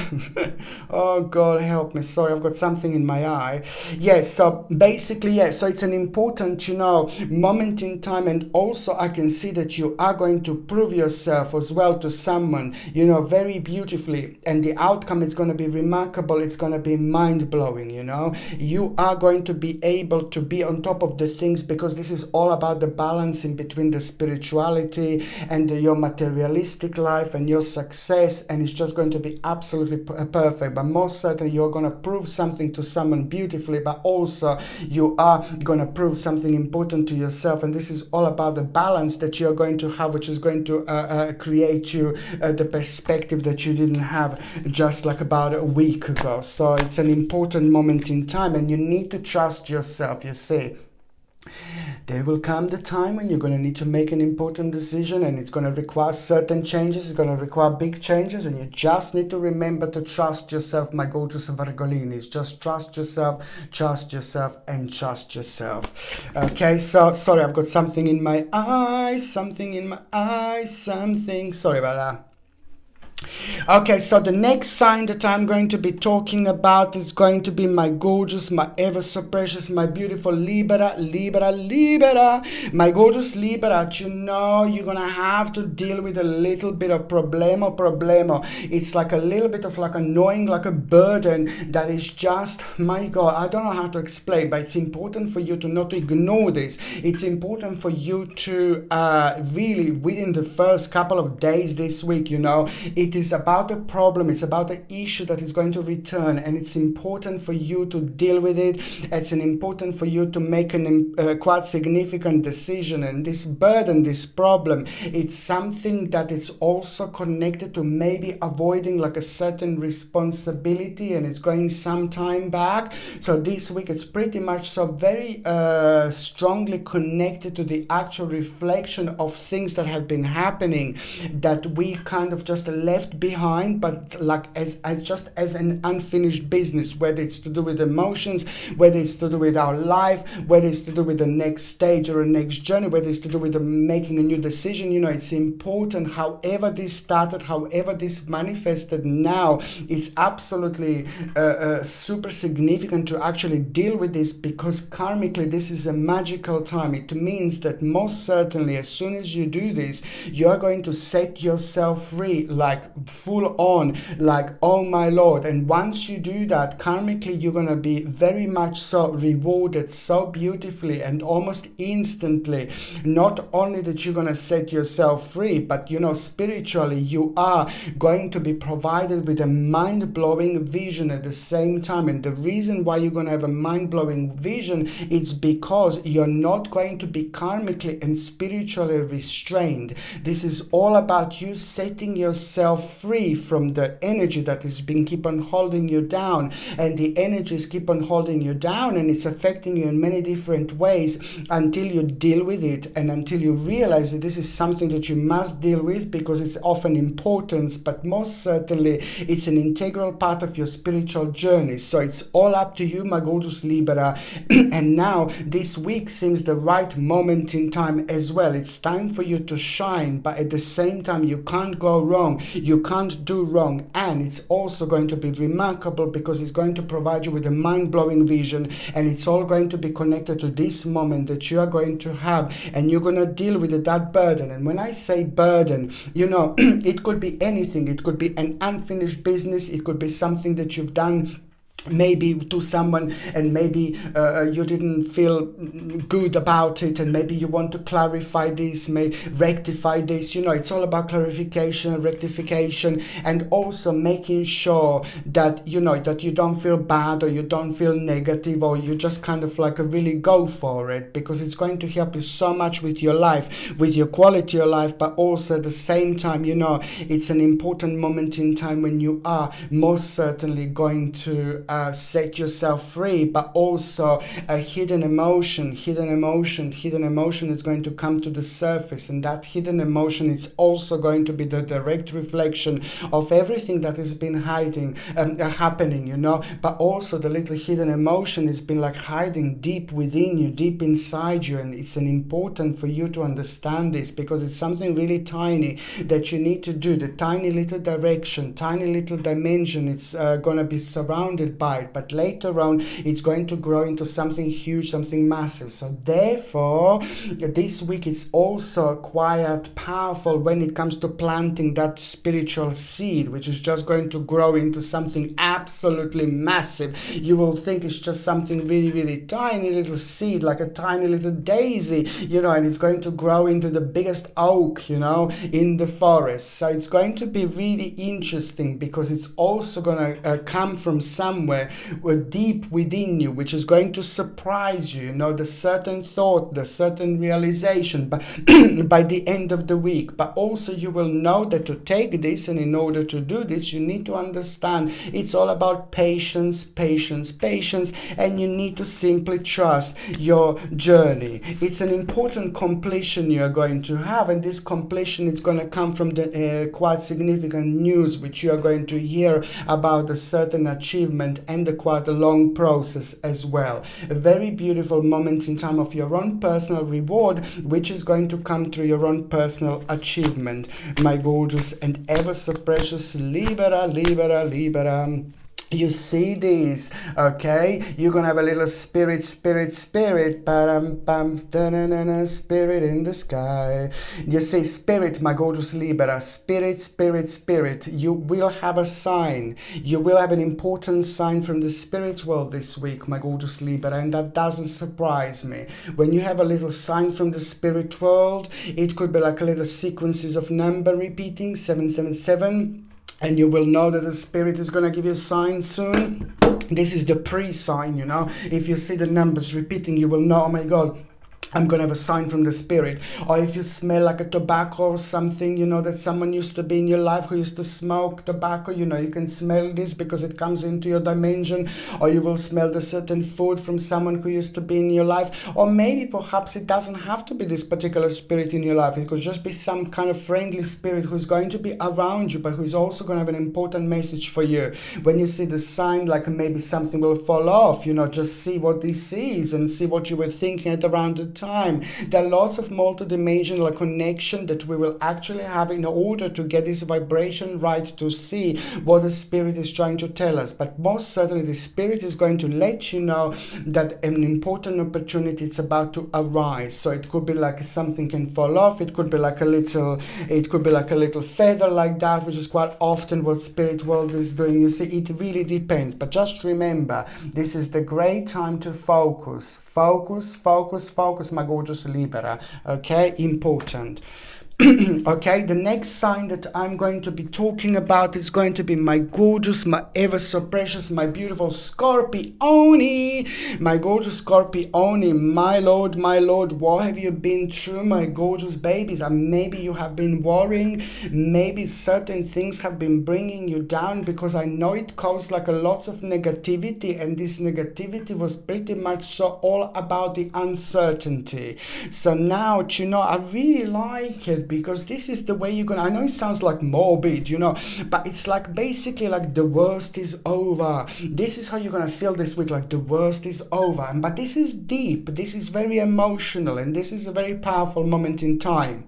oh God help me, sorry, I've got something in my eye. Yes, so basically, yes, so it's an important, moment in time. And also I can see that you are going to prove yourself as well to someone, very beautifully, and the outcome is going to be remarkable. It's going to be mind-blowing. You are going to be able to be on top of the things, because this is all about the balancing between the spirituality and your materialistic life and your success, and it's just going to be absolutely perfect. But most certainly you're going to prove something to someone beautifully, but also you are going to prove something important to yourself. And this is all about the balance that you're going to have, which is going to create you the perspective that you didn't have just like about a week ago. So it's an important moment in time, and you need to trust yourself. You see, there will come the time when you're going to need to make an important decision, and it's going to require certain changes. It's going to require big changes, and you just need to remember to trust yourself, my gorgeous Virgolinis. Just trust yourself, and trust yourself. Okay, so sorry, I've got something in my eye, sorry about that. Okay, so the next sign that I'm going to be talking about is going to be my gorgeous, my ever so precious, my beautiful Libra. My gorgeous Libra, you're gonna have to deal with a little bit of problemo. It's like a little bit of like annoying, like a burden that is just, my God, I don't know how to explain, but it's important for you to not ignore this. It's important for you to really, within the first couple of days this week, it is is about a problem, it's about an issue that is going to return, and it's important for you to deal with it. It's important for you to make an quite significant decision. And this burden, this problem, it's something that it's also connected to maybe avoiding like a certain responsibility, and it's going some time back. So this week it's pretty much so very strongly connected to the actual reflection of things that have been happening that we kind of just left behind, but like as just as an unfinished business, whether it's to do with emotions, whether it's to do with our life, whether it's to do with the next stage or a next journey, whether it's to do with making a new decision. You know, it's important, however this started, however this manifested now, it's absolutely super significant to actually deal with this, because karmically this is a magical time. It means that most certainly as soon as you do this, you are going to set yourself free, like full on, like, oh my Lord. And once you do that, karmically you're going to be very much so rewarded so beautifully and almost instantly. Not only that you're going to set yourself free, but you know, spiritually you are going to be provided with a mind-blowing vision at the same time. And the reason why you're going to have a mind-blowing vision, it's because you're not going to be karmically and spiritually restrained. This is all about you setting yourself free from the energy that has been keep on holding you down, and the energies keep on holding you down, and it's affecting you in many different ways until you deal with it, and until you realize that this is something that you must deal with because it's of an importance, but most certainly it's an integral part of your spiritual journey. So it's all up to you, my gorgeous Libra. And now this week seems the right moment in time as well. It's time for you to shine, but at the same time you can't go wrong, you can't do wrong, and it's also going to be remarkable because it's going to provide you with a mind-blowing vision, and it's all going to be connected to this moment that you are going to have, and you're going to deal with that burden. And when I say burden, you know, it could be anything. It could be an unfinished business, it could be something that you've done maybe to someone, and maybe you didn't feel good about it, and maybe you want to clarify this, may rectify this. You know, it's all about clarification, rectification, and also making sure that you know that you don't feel bad, or you don't feel negative, or you just kind of like really go for it, because it's going to help you so much with your life, with your quality of life. But also at the same time, you know, it's an important moment in time when you are most certainly going to set yourself free, but also a hidden emotion is going to come to the surface, and that hidden emotion is also going to be the direct reflection of everything that has been happening, you know. But also the little hidden emotion has been like hiding deep within you, deep inside you, and it's an important for you to understand this, because it's something really tiny that you need to do, the tiny little direction, tiny little dimension. It's going to be surrounded by it, but later on it's going to grow into something huge, something massive. So therefore this week it's also quite powerful when it comes to planting that spiritual seed, which is just going to grow into something absolutely massive. You will think it's just something really, really tiny little seed, like a tiny little daisy, you know, and it's going to grow into the biggest oak, you know, in the forest. So it's going to be really interesting, because it's also going to come from somewhere deep within you, which is going to surprise you, you know, the certain thought, the certain realization by the end of the week. But also you will know that to take this, and in order to do this, you need to understand it's all about patience, and you need to simply trust your journey. It's an important completion you are going to have, and this completion is going to come from the quite significant news which you are going to hear about, a certain achievement, and a quite a long process as well. A very beautiful moment in time of your own personal reward, which is going to come through your own personal achievement, my gorgeous and ever so precious Libra. You see this, okay? You're gonna have a little spirit, spirit in the sky. You say spirit, my gorgeous Libra, spirit. You will have a sign. You will have an important sign from the spirit world this week, my gorgeous Libra, and that doesn't surprise me. When you have a little sign from the spirit world, it could be like a little sequences of number repeating, 777. and you will know that the spirit is going to give you a sign soon. This is the pre-sign, you know. If you see the numbers repeating, you will know, oh my God, I'm going to have a sign from the spirit. Or if you smell like a tobacco or something, you know, that someone used to be in your life who used to smoke tobacco, you know, you can smell this because it comes into your dimension. Or you will smell the certain food from someone who used to be in your life. Or maybe perhaps it doesn't have to be this particular spirit in your life. It could just be some kind of friendly spirit who's going to be around you, but who's also going to have an important message for you. When you see the sign, like maybe something will fall off, you know, just see what this is and see what you were thinking at around the time. There are lots of multidimensional connection that we will actually have in order to get this vibration right, to see what the spirit is trying to tell us. But most certainly the spirit is going to let you know that an important opportunity is about to arise. So it could be like something can fall off, it could be like a little feather like that, which is quite often what spirit world is doing. You see, it really depends. But just remember, this is the great time to focus, my gorgeous Libra. Okay, important. Okay, the next sign that I'm going to be talking about is going to be my gorgeous, my ever so precious, my beautiful Scorpione. My gorgeous Scorpione, my lord, what have you been through, my gorgeous babies? And maybe you have been worrying, maybe certain things have been bringing you down, because I know it caused like a lots of negativity, and this negativity was pretty much so all about the uncertainty. So now, you know, I really like it, because this is the way you're gonna, I know it sounds like morbid, you know, but it's like basically like the worst is over. This is how you're gonna feel this week, like the worst is over. But this is deep, this is very emotional, and this is a very powerful moment in time.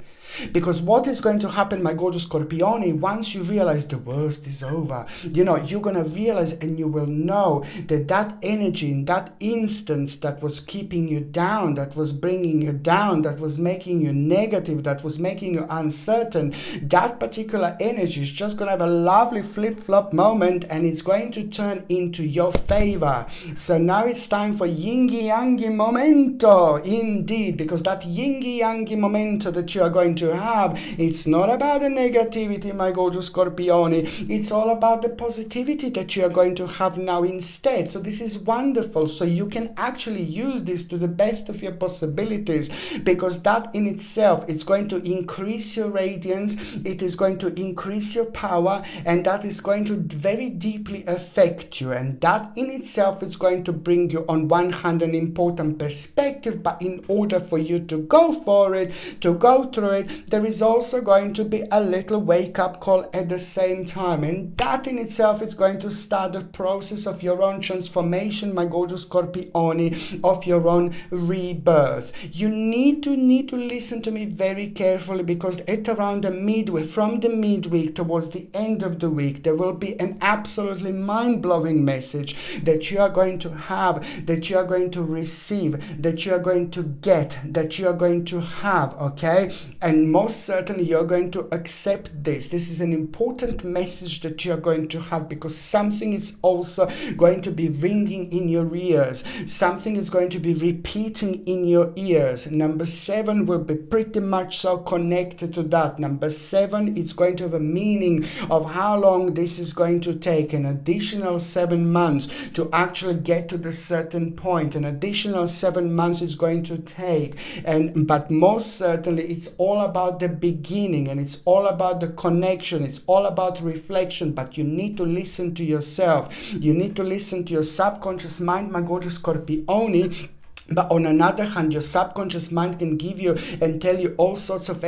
Because what is going to happen, my gorgeous Scorpione, once you realize the worst is over, you know, you're going to realize and you will know that that energy in that instance that was keeping you down, that was bringing you down, that was making you negative, that was making you uncertain, that particular energy is just going to have a lovely flip-flop moment, and it's going to turn into your favor. So now it's time for yingy-yangy momento, indeed, because that yingy-yangy momento that you are going to have, it's not about the negativity, my gorgeous Scorpione, it's all about the positivity that you are going to have now instead. So this is wonderful. So you can actually use this to the best of your possibilities, because that in itself, it's going to increase your radiance, it is going to increase your power, and that is going to very deeply affect you, and that in itself is going to bring you on one hand an important perspective. But in order for you to go for it, to go through it, there is also going to be a little wake-up call at the same time, and that in itself is going to start the process of your own transformation, my gorgeous Scorpione, of your own rebirth. You need to listen to me very carefully, because at around the midway, from the midweek towards the end of the week, there will be an absolutely mind-blowing message that you are going to have, that you are going to receive, that you are going to get, that you are going to have, okay? And most certainly you're going to accept this. This is an important message that you're going to have, because something is also going to be ringing in your ears. Something is going to be repeating in your ears. Number 7 will be pretty much so connected to that. Number 7, it's going to have a meaning of how long this is going to take. An additional 7 months to actually get to the certain point. An additional 7 months is going to take. But most certainly it's all about the beginning, and it's all about the connection, it's all about reflection. But you need to listen to yourself, you need to listen to your subconscious mind, my gorgeous Scorpione. But on another hand, your subconscious mind can give you and tell you all sorts of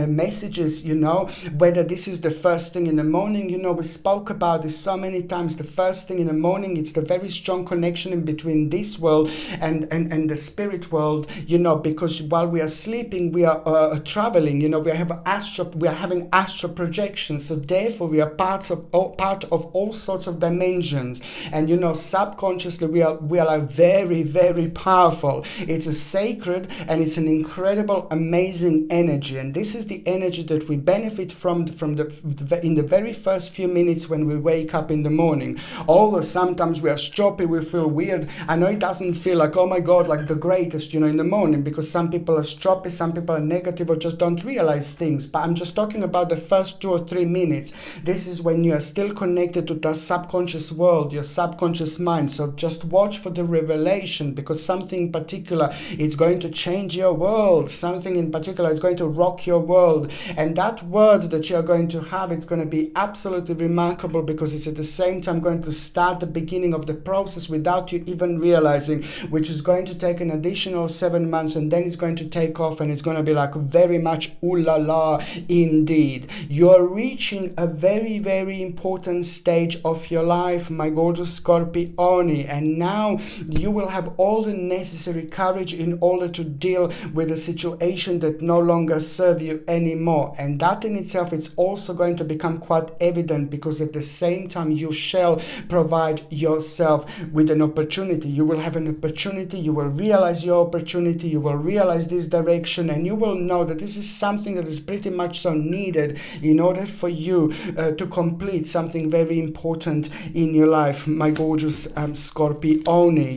messages, you know, whether this is the first thing in the morning. You know, we spoke about this so many times. The first thing in the morning, it's the very strong connection in between this world and the spirit world, you know, because while we are sleeping, we are traveling, you know, we are having astral projections. So therefore, we are part of all sorts of dimensions. And, you know, subconsciously, we are like very, very powerful. beautiful. It's a sacred and it's an incredible, amazing energy. And this is the energy that we benefit from in the very first few minutes when we wake up in the morning. Although sometimes we are stroppy, we feel weird. I know it doesn't feel like, oh my God, like the greatest, in the morning, because some people are stroppy, some people are negative or just don't realize things. But I'm just talking about the first 2 or 3 minutes. This is when you are still connected to the subconscious world, your subconscious mind. So just watch for the revelation, because something in particular is going to change your world. Something in particular is going to rock your world. And that word that you're going to have, it's going to be absolutely remarkable, because it's at the same time going to start the beginning of the process without you even realizing, which is going to take an additional 7 months, and then it's going to take off, and it's going to be like very much ooh la la indeed. You're reaching a very, very important stage of your life, my gorgeous Scorpione, and now you will have all the necessary courage in order to deal with a situation that no longer serve you anymore. And that in itself, it's also going to become quite evident, because at the same time you shall provide yourself with an opportunity. You will have an opportunity, you will realize your opportunity, you will realize this direction, and you will know that this is something that is pretty much so needed in order for you to complete something very important in your life, my gorgeous Scorpione,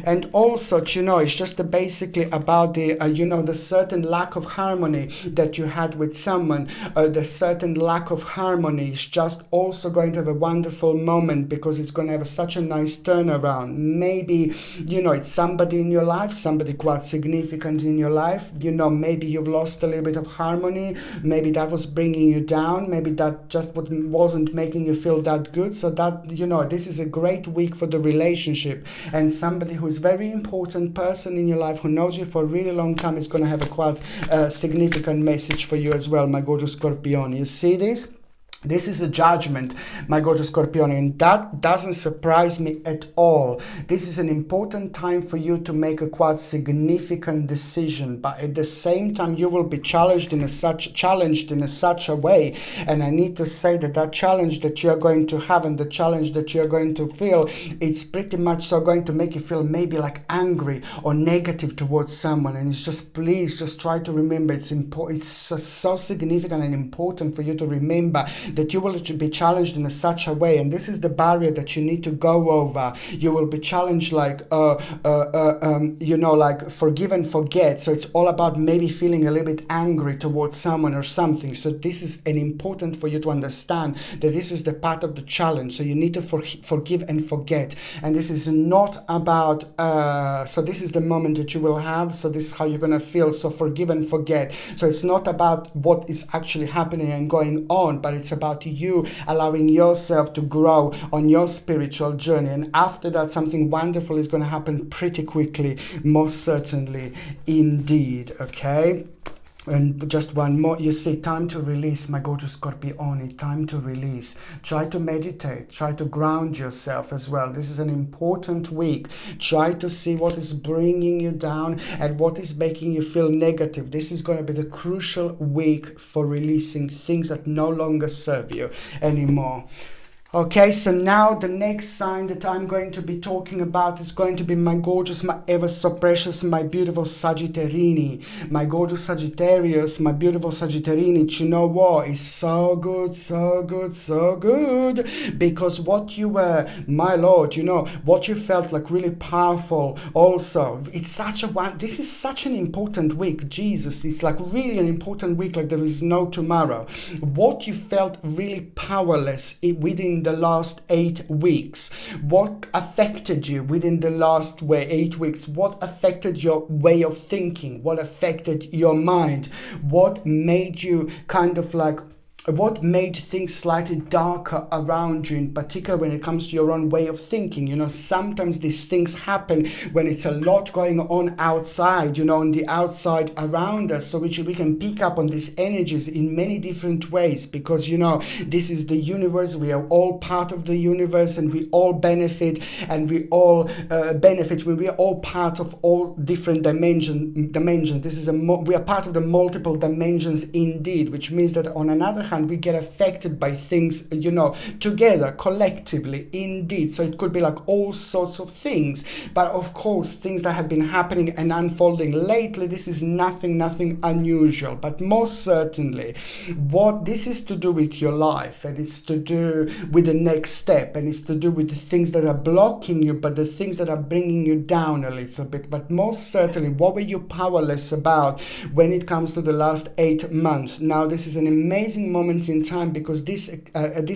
and also, it's just basically about the the certain lack of harmony that you had with someone. The certain lack of harmony is just also going to have a wonderful moment, because it's going to have such a nice turnaround. Maybe it's somebody in your life, somebody quite significant in your life. Maybe you've lost a little bit of harmony, maybe that was bringing you down, maybe that just wasn't making you feel that good. So that this is a great week for the relationship, and somebody who is very important person in your life, who knows you for a really long time, is going to have a quite significant message for you as well, my gorgeous Scorpione. You see this? This is a judgment, my gorgeous Scorpione, and that doesn't surprise me at all. This is an important time for you to make a quite significant decision, but at the same time you will be challenged in such a way. And I need to say that challenge that you're going to have, and the challenge that you're going to feel, it's pretty much so going to make you feel maybe like angry or negative towards someone. And it's just, please just try to remember, it's important. It's so significant and important for you to remember that you will be challenged in such a way, and this is the barrier that you need to go over. You will be challenged like forgive and forget. So it's all about maybe feeling a little bit angry towards someone or something. So this is an important for you to understand that this is the part of the challenge. So you need to forgive and forget, and this is not about so this is the moment that you will have. So this is how you're gonna feel. So forgive and forget. So it's not about what is actually happening and going on, but it's about you allowing yourself to grow on your spiritual journey. And after that, something wonderful is going to happen pretty quickly, most certainly indeed. Okay. And just one more, you see, time to release, my gorgeous Scorpione, time to release. Try to meditate, try to ground yourself as well. This is an important week. Try to see what is bringing you down and what is making you feel negative. This is going to be the crucial week for releasing things that no longer serve you anymore. Okay, so now the next sign that I'm going to be talking about is going to be my gorgeous, my ever so precious, my beautiful Sagittarini. My gorgeous Sagittarius, my beautiful Sagittarini. You know what? It's so good, so good, so good. Because what you were, my Lord, what you felt like really powerful also. It's such a one, this is such an important week. Jesus, it's like really an important week, like there is no tomorrow. What you felt really powerless within the last 8 weeks, what affected you within the last 8 weeks, what affected your way of thinking, what affected your mind, what made you kind of like, what made things slightly darker around you, in particular when it comes to your own way of thinking. Sometimes these things happen when it's a lot going on outside, on the outside around us. So we can pick up on these energies in many different ways, because, this is the universe. We are all part of the universe, and we all benefit, and we all benefit when we are all part of all different dimensions. This is we are part of the multiple dimensions indeed, which means that on another hand, we get affected by things, together, collectively, indeed. So it could be like all sorts of things. But of course, things that have been happening and unfolding lately, this is nothing unusual. But most certainly, what this is to do with your life, and it's to do with the next step, and it's to do with the things that are blocking you, but the things that are bringing you down a little bit. But most certainly, what were you powerless about when it comes to the last 8 months? Now, this is an amazing moment in time, because this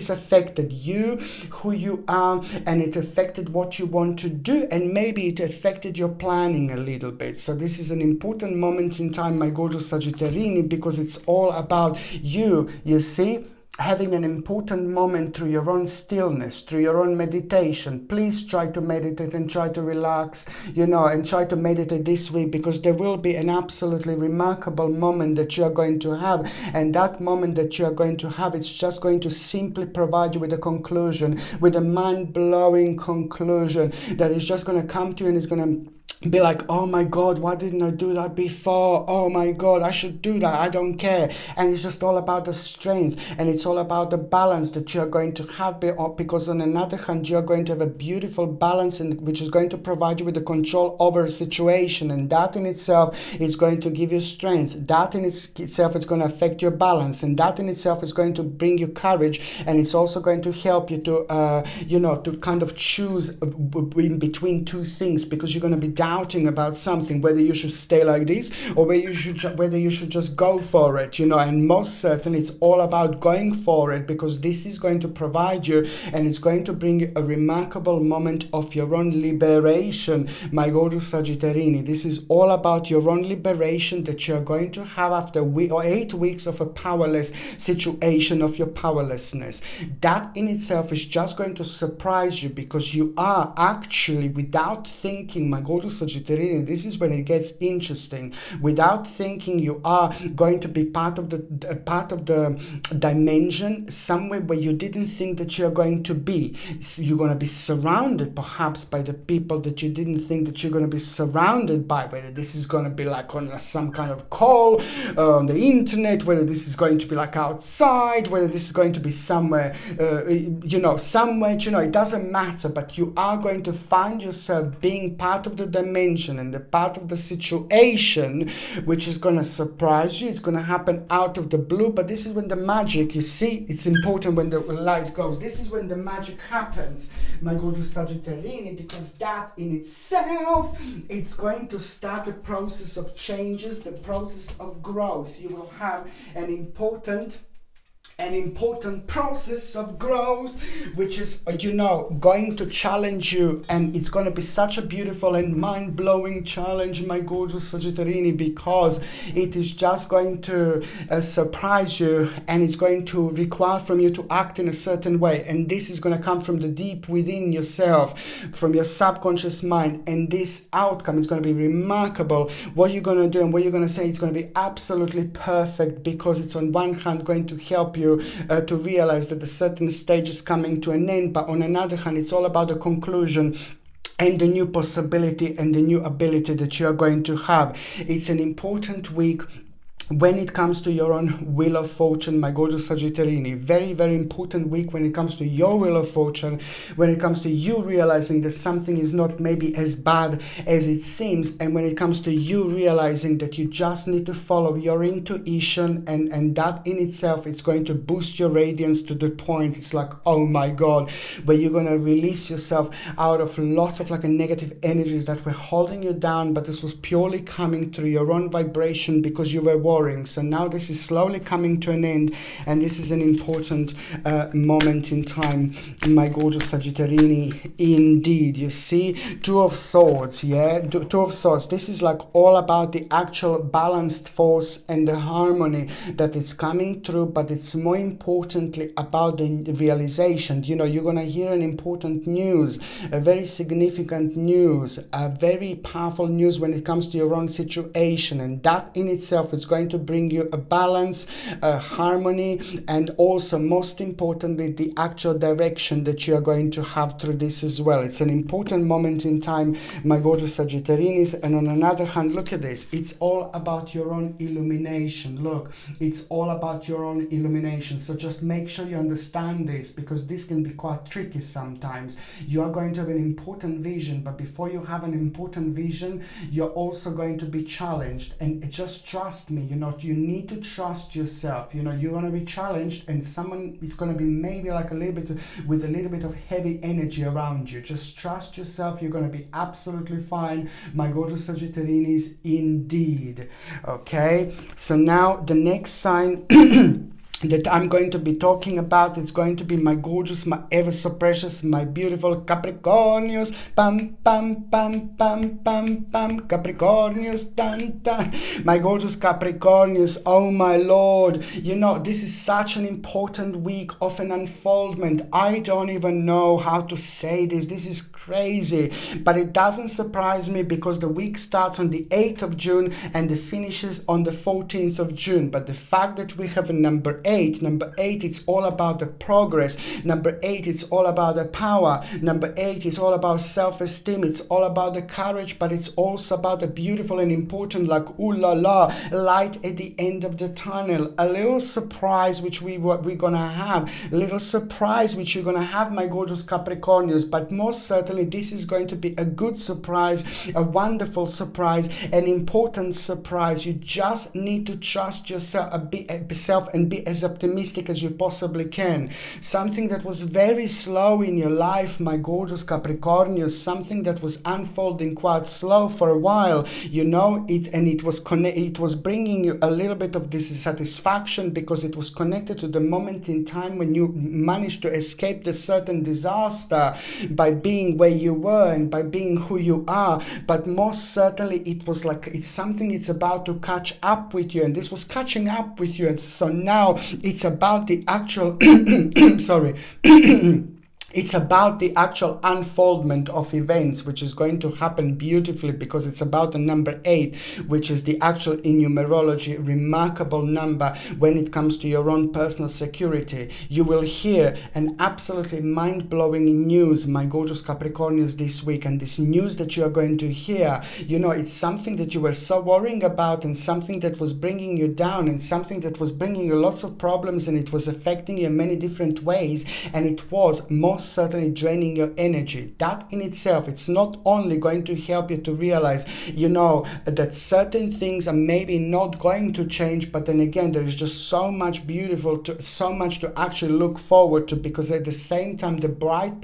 affected you, who you are, and it affected what you want to do, and maybe it affected your planning a little bit. So this is an important moment in time, my gorgeous Sagittarini, because it's all about you see, having an important moment through your own stillness, through your own meditation. Please try to meditate and try to relax, and try to meditate this week, because there will be an absolutely remarkable moment that you are going to have. And that moment that you are going to have, it's just going to simply provide you with a conclusion, with a mind-blowing conclusion that is just going to come to you, and is going to be like, oh my God, why didn't I do that before? Oh my God, I should do that. I don't care. And it's just all about the strength, and it's all about the balance that you're going to have, because on another hand, you're going to have a beautiful balance, which is going to provide you with the control over a situation, and that in itself is going to give you strength. That in itself is going to affect your balance, and that in itself is going to bring you courage, and it's also going to help you to to kind of choose in between two things, because you're going to be doubting about something, whether you should stay like this or whether you should just go for it, and most certainly it's all about going for it, because this is going to provide you, and it's going to bring you a remarkable moment of your own liberation, my gorgeous Sagittarini. This is all about your own liberation that you're going to have after 8 weeks of a powerless situation, of your powerlessness. That in itself is just going to surprise you, because you are actually, without thinking, my gorgeous Sagittarius, this is when it gets interesting. Without thinking, you are going to be part of the dimension somewhere where you didn't think that you're going to be. You're going to be surrounded perhaps by the people that you didn't think that you're going to be surrounded by, whether this is going to be like on some kind of call on the internet, whether this is going to be like outside, whether this is going to be somewhere, somewhere, it doesn't matter, but you are going to find yourself being part of the dimension and the part of the situation, which is going to surprise you. It's going to happen out of the blue, but this is when the magic, you see, it's important when the light goes. This is when the magic happens, my gorgeous Sagittarini, because that in itself, it's going to start the process of changes, the process of growth. You will have an important process of growth, which is, going to challenge you, and it's going to be such a beautiful and mind-blowing challenge, my gorgeous Sagittarini, because it is just going to surprise you, and it's going to require from you to act in a certain way, and this is going to come from the deep within yourself, from your subconscious mind, and this outcome is going to be remarkable. What you're going to do and what you're going to say, it's going to be absolutely perfect, because it's on one hand going to help you to realize that a certain stage is coming to an end, but on another hand, it's all about the conclusion and the new possibility and the new ability that you are going to have. It's an important week when it comes to your own wheel of fortune, my gorgeous Sagittarini. Very, very important week when it comes to your wheel of fortune, when it comes to you realizing that something is not maybe as bad as it seems, and when it comes to you realizing that you just need to follow your intuition, and that in itself, it's going to boost your radiance to the point, it's like, oh my God, where you're going to release yourself out of lots of negative energies that were holding you down, but this was purely coming through your own vibration because you were worried. So now this is slowly coming to an end, and this is an important moment in time, my gorgeous Sagittarini. Indeed, you see, Two of Swords, Two of Swords. This is like all about the actual balanced force and the harmony that it's coming through, but it's more importantly about the realization. You're going to hear an important news, a very significant news, a very powerful news when it comes to your own situation, and that in itself is going going to bring you a balance, a harmony, and also most importantly the actual direction that you are going to have through this as well. It's an important moment in time, my gorgeous Sagittarians. And on another hand, look at this, it's all about your own illumination. Look, it's all about your own illumination. So just make sure you understand this, because this can be quite tricky sometimes. You are going to have an important vision, but before you have an important vision, you're also going to be challenged. And just trust me, you need to trust yourself. You're going to be challenged, and someone is going to be maybe like a little bit with a little bit of heavy energy around you. Just trust yourself. You're going to be absolutely fine, my gorgeous Sagittarians, indeed. Okay, so now the next sign that I'm going to be talking about, it's going to be my gorgeous, my ever so precious, my beautiful Capricornius. Pam pam pam pam pam pam, Capricornius, dun dun. My gorgeous Capricornius, oh my lord, this is such an important week of an unfoldment. I don't even know how to say this. This is crazy, but it doesn't surprise me, because the week starts on the 8th of June and it finishes on the 14th of June. But the fact that we have a number 8, it's all about the progress. Number 8, it's all about the power. Number 8 is all about self-esteem. It's all about the courage, but it's also about the beautiful and important, like ooh la la, light at the end of the tunnel. A little surprise which we're gonna have. A little surprise which you're gonna have, my gorgeous Capricornius. But most certainly this is going to be a good surprise, a wonderful surprise, an important surprise. You just need to trust yourself and be as optimistic as you possibly can. Something that was very slow in your life, my gorgeous Capricornius, something that was unfolding quite slow for a while, it was bringing you a little bit of dissatisfaction, because it was connected to the moment in time when you managed to escape the certain disaster by being where you were and by being who you are. But most certainly it's something it's about to catch up with you, and this was catching up with you. And so now it's about the actual it's about the actual unfoldment of events, which is going to happen beautifully, because it's about the number 8, which is the actual, in numerology, remarkable number when it comes to your own personal security. You will hear an absolutely mind-blowing news, my gorgeous Capricornians, this week. And this news that you are going to hear, it's something that you were so worrying about, and something that was bringing you down, and something that was bringing you lots of problems, and it was affecting you in many different ways, and it was most certainly draining your energy. That in itself, it's not only going to help you to realize, that certain things are maybe not going to change, but then again, there is just so much so much to actually look forward to, because at the same time, the brand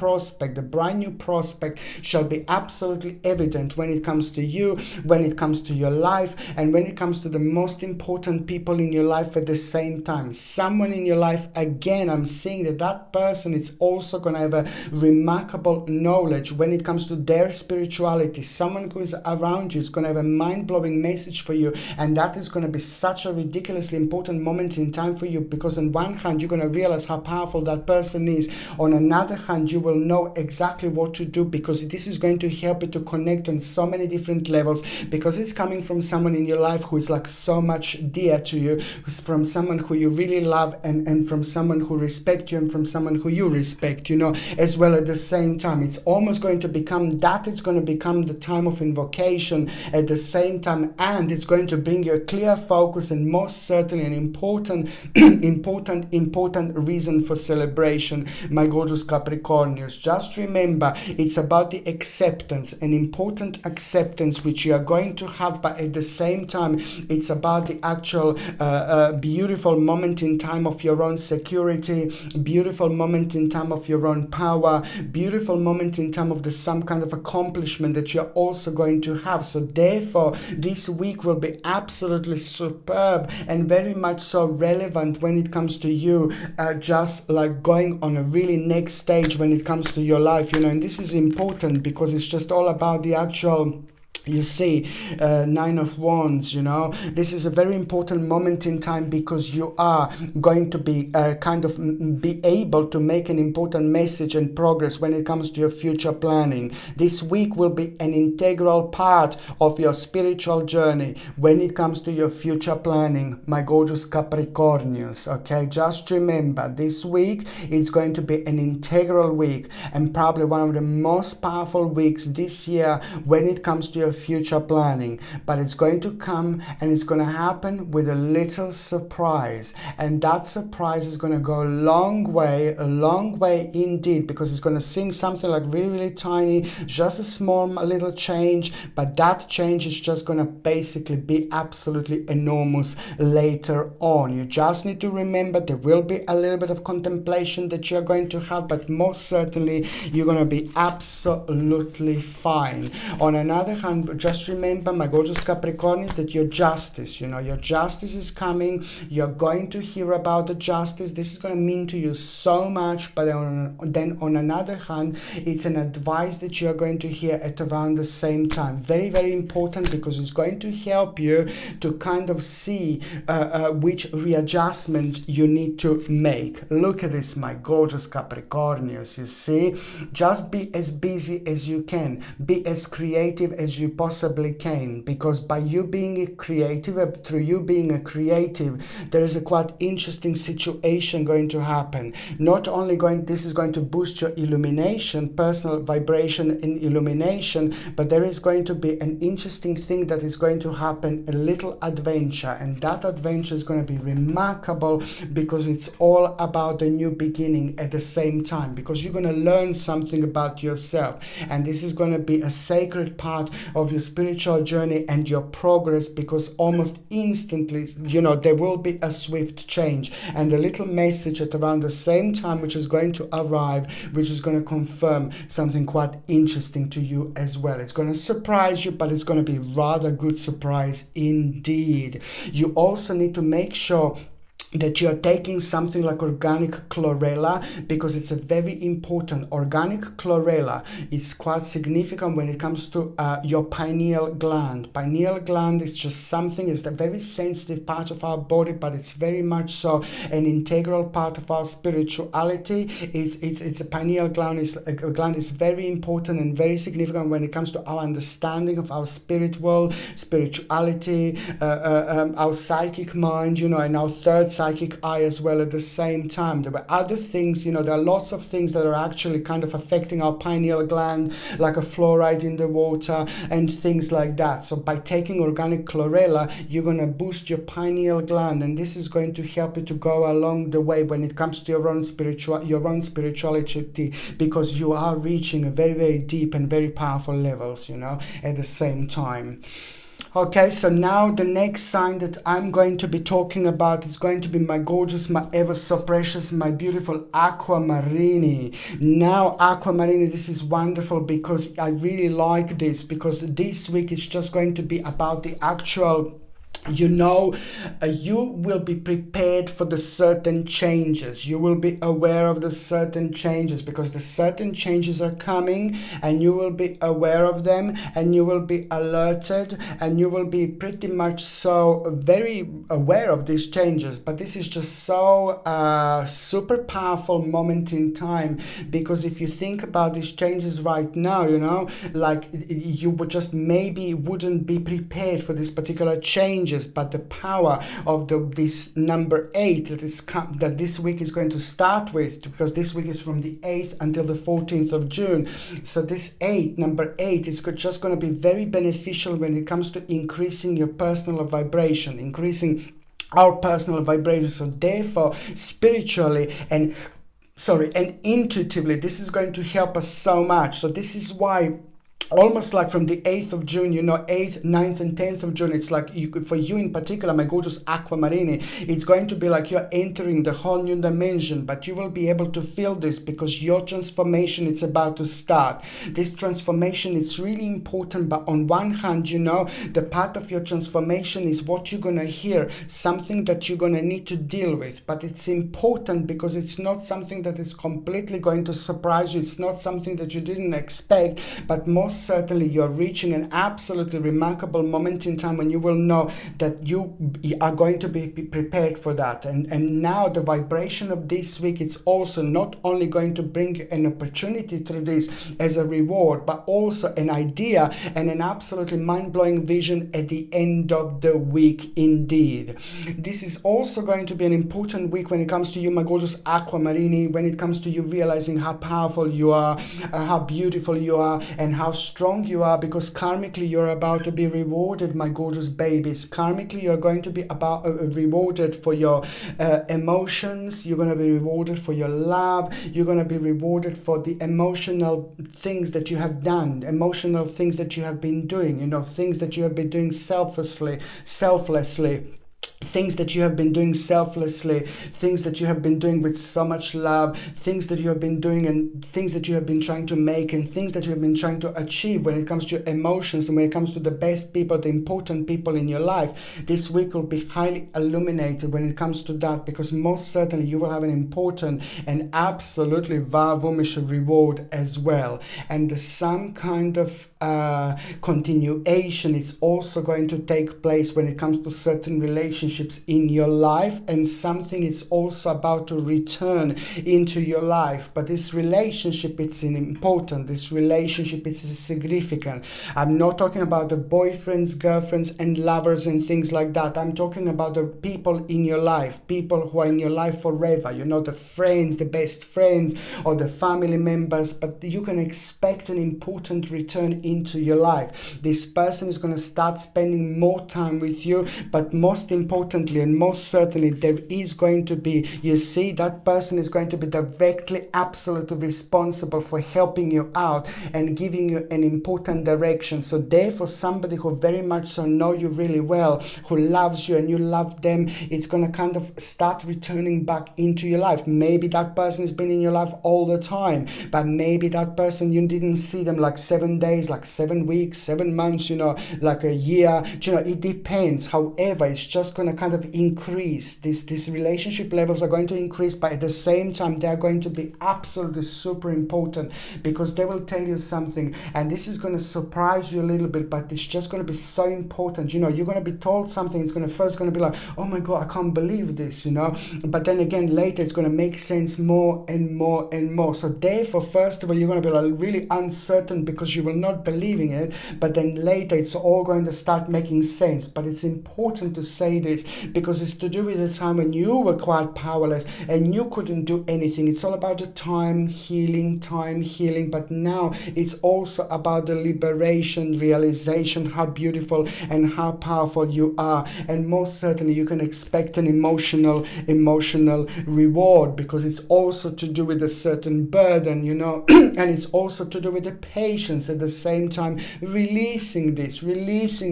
new prospect shall be absolutely evident when it comes to you, when it comes to your life, and when it comes to the most important people in your life at the same time. Someone in your life, again, I'm seeing that person is also going to have a remarkable knowledge when it comes to their spirituality. Someone who is around you is going to have a mind-blowing message for you, and that is going to be such a ridiculously important moment in time for you, because on one hand you're going to realize how powerful that person is. On another hand, you will know exactly what to do, because this is going to help you to connect on so many different levels, because it's coming from someone in your life who is like so much dear to you, who's from someone who you really love, and from someone who respects you, and from someone who you respect, as well. At the same time, it's almost going to become the time of invocation at the same time, and it's going to bring you a clear focus, and most certainly an important reason for celebration, my gorgeous Capricornius. Just remember, it's about the acceptance, an important acceptance which you are going to have, but at the same time, it's about the actual beautiful moment in time of your own security, beautiful moment in time of your own power, beautiful moment in time of some kind of accomplishment that you're also going to have. So therefore, this week will be absolutely superb and very much so relevant when it comes to you, just like going on a really next stage when it comes to your life, and this is important, because it's just all about the actual You see, Nine of Wands, you know, this is a very important moment in time because you are going to be be able to make an important message and progress when it comes to your future planning. This week will be an integral part of your spiritual journey when it comes to your future planning, my gorgeous Capricornians, okay? Just remember, this week is going to be an integral week and probably one of the most powerful weeks this year when it comes to your future planning. But it's going to come and it's going to happen with a little surprise, and that surprise is going to go a long way indeed, because it's going to seem something like really, really tiny, just a small little change, but that change is just going to basically be absolutely enormous later on. You just need to remember there will be a little bit of contemplation that you're going to have, but most certainly you're going to be absolutely fine. On another hand, just remember, my gorgeous Capricornians, that your justice, you know, your justice is coming. You're going to hear about the justice. This is going to mean to you so much, but then on another hand, it's an advice that you're going to hear at around the same time. Very, very important, because it's going to help you to kind of see which readjustment you need to make. Look at this, my gorgeous Capricornians. You see, just be as busy as you can. Be as creative as you possibly can, because by you being a creative, through you being a creative, there is a quite interesting situation going to happen. Not only this is going to boost your illumination, personal vibration in illumination, but there is going to be an interesting thing that is going to happen, a little adventure, and that adventure is going to be remarkable because it's all about the new beginning at the same time, because you're going to learn something about yourself, and this is going to be a sacred part of your spiritual journey and your progress, because almost instantly, you know, there will be a swift change and a little message at around the same time which is going to arrive, which is going to confirm something quite interesting to you as well. It's going to surprise you, but it's going to be rather good surprise indeed. You also need to make sure that you're taking something like organic chlorella, because it's a very important. Organic chlorella is quite significant when it comes to your pineal gland. Pineal gland is just something, it's a very sensitive part of our body, but it's very much so an integral part of our spirituality. It's a pineal gland is very important and very significant when it comes to our understanding of our spirit world, spirituality, our psychic mind, you know, and our third psychic eye as well at the same time. There were other things, you know, there are lots of things that are actually kind of affecting our pineal gland, like a fluoride in the water and things like that. So by taking organic chlorella, you're going to boost your pineal gland, and this is going to help you to go along the way when it comes to your own spirituality, because you are reaching a very, very deep and very powerful levels, you know, at the same time. Okay, so now the next sign that I'm going to be talking about is going to be my gorgeous, my ever so precious, my beautiful Aquamarine. Now, Aquamarine, this is wonderful because I really like this, because this week is just going to be about the actual, you know, you will be prepared for the certain changes. You will be aware of the certain changes, because the certain changes are coming, and you will be aware of them, and you will be alerted, and you will be pretty much so very aware of these changes. But this is just so super powerful moment in time, because if you think about these changes right now, you know, like you would just maybe wouldn't be prepared for this particular changes. But the power of this number 8 that this week is going to start with, because this week is from the 8th until the 14th of June. So this number 8 is just going to be very beneficial when it comes to increasing your personal vibration, increasing our personal vibration. So therefore, spiritually and intuitively, this is going to help us so much. So this is why, almost like from the 8th of June, you know, 8th, 9th and 10th of June, it's like for you in particular, my gorgeous Aquamarine, it's going to be like you're entering the whole new dimension, but you will be able to feel this because your transformation is about to start. This transformation, it's really important, but on one hand, you know, the part of your transformation is what you're going to hear, something that you're going to need to deal with, but it's important because it's not something that is completely going to surprise you. It's not something that you didn't expect, but most most certainly you're reaching an absolutely remarkable moment in time when you will know that you are going to be prepared for that. And now the vibration of this week, it's also not only going to bring you an opportunity through this as a reward, but also an idea and an absolutely mind-blowing vision at the end of the week indeed. This is also going to be an important week when it comes to you, my gorgeous Aquamarini, when it comes to you realizing how powerful you are, how beautiful you are, and how strong you are, because karmically you're about to be rewarded, my gorgeous babies. Karmically you're going to be about rewarded for your emotions. You're going to be rewarded for your love. You're going to be rewarded for the emotional things that you have done, emotional things that you have been doing, you know, things that you have been doing selflessly, things that you have been doing selflessly, things that you have been doing with so much love, things that you have been doing and things that you have been trying to make and things that you have been trying to achieve when it comes to your emotions and when it comes to the best people, the important people in your life. This week will be highly illuminated when it comes to that, because most certainly you will have an important and absolutely vavomish reward as well. And some kind of continuation is also going to take place when it comes to certain relationships in your life, and something is also about to return into your life. But this relationship, it's important. This relationship is significant. I'm not talking about the boyfriends, girlfriends and lovers and things like that. I'm talking about the people in your life, people who are in your life forever, you know, the friends, the best friends or the family members. But you can expect an important return into your life. This person is going to start spending more time with you, but most importantly and most certainly there is going to be, you see, that person is going to be directly absolutely responsible for helping you out and giving you an important direction. So therefore, somebody who very much so know you really well, who loves you and you love them, it's going to kind of start returning back into your life. Maybe that person has been in your life all the time, but maybe that person, you didn't see them like 7 days, like 7 weeks, 7 months, you know, like a year, you know, it depends. However, it's just going to kind of increase. These relationship levels are going to increase, but at the same time they are going to be absolutely super important, because they will tell you something, and this is going to surprise you a little bit, but it's just going to be so important. You know, you're going to be told something, it's going to be like, oh my god, I can't believe this, you know, but then again later it's going to make sense more and more and more. So therefore, first of all, you're going to be like really uncertain because you will not believing it, but then later it's all going to start making sense. But it's important to say this because it's to do with the time when you were quite powerless and you couldn't do anything. It's all about the time healing, but now it's also about the liberation, realization, how beautiful and how powerful you are. And most certainly you can expect an emotional reward, because it's also to do with a certain burden, you know, and it's also to do with the patience at the same time, releasing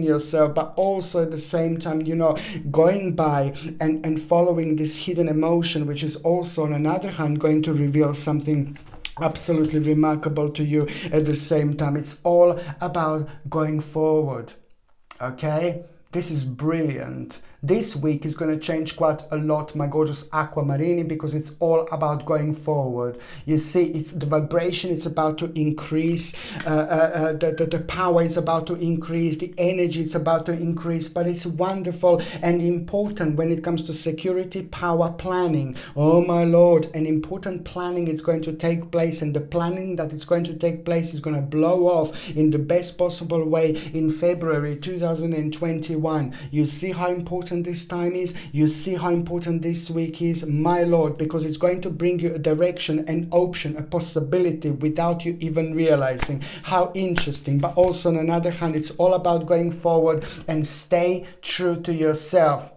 yourself, but also at the same time, you know, going by and following this hidden emotion, which is also on another hand going to reveal something absolutely remarkable to you at the same time. It's all about going forward. Okay, this is brilliant. This week is going to change quite a lot, my gorgeous Aquamarini, because it's all about going forward. You see, it's the vibration, it's about to increase, the power is about to increase, the energy is about to increase, but it's wonderful and important when it comes to security, power, planning. Oh my lord, an important planning is going to take place, and the planning that it's going to take place is going to blow off in the best possible way in February 2021. You see how important this time is, you see how important this week is, my lord, because it's going to bring you a direction, an option, a possibility without you even realizing. How interesting. But also on another hand, it's all about going forward and stay true to yourself.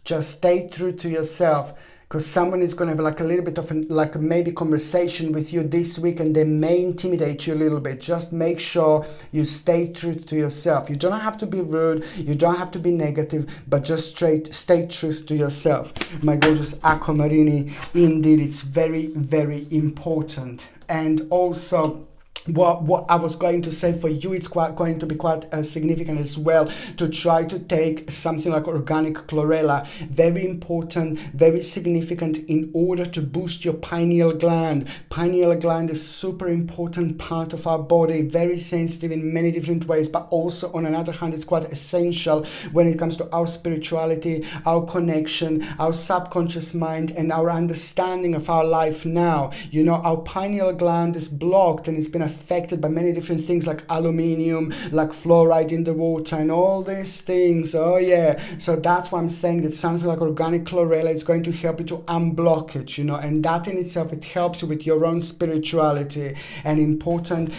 Just stay true to yourself, because someone is going to have like a little bit of like maybe conversation with you this week, and they may intimidate you a little bit. Just make sure you stay true to yourself. You don't have to be rude, you don't have to be negative, but just stay true to yourself, my gorgeous Aquamarini. Indeed, it's very, very important. And also what I was going to say for you, it's going to be quite significant as well, to try to take something like organic chlorella. Very important, very significant in order to boost your pineal gland. Pineal gland is super important part of our body, very sensitive in many different ways, but also on another hand, it's quite essential when it comes to our spirituality, our connection, our subconscious mind, and our understanding of our life now. You know, our pineal gland is blocked and it's been affected by many different things like aluminium, like fluoride in the water, and all these things. Oh yeah, so that's why I'm saying that something like organic chlorella is going to help you to unblock it, you know, and that in itself, it helps you with your own spirituality. An important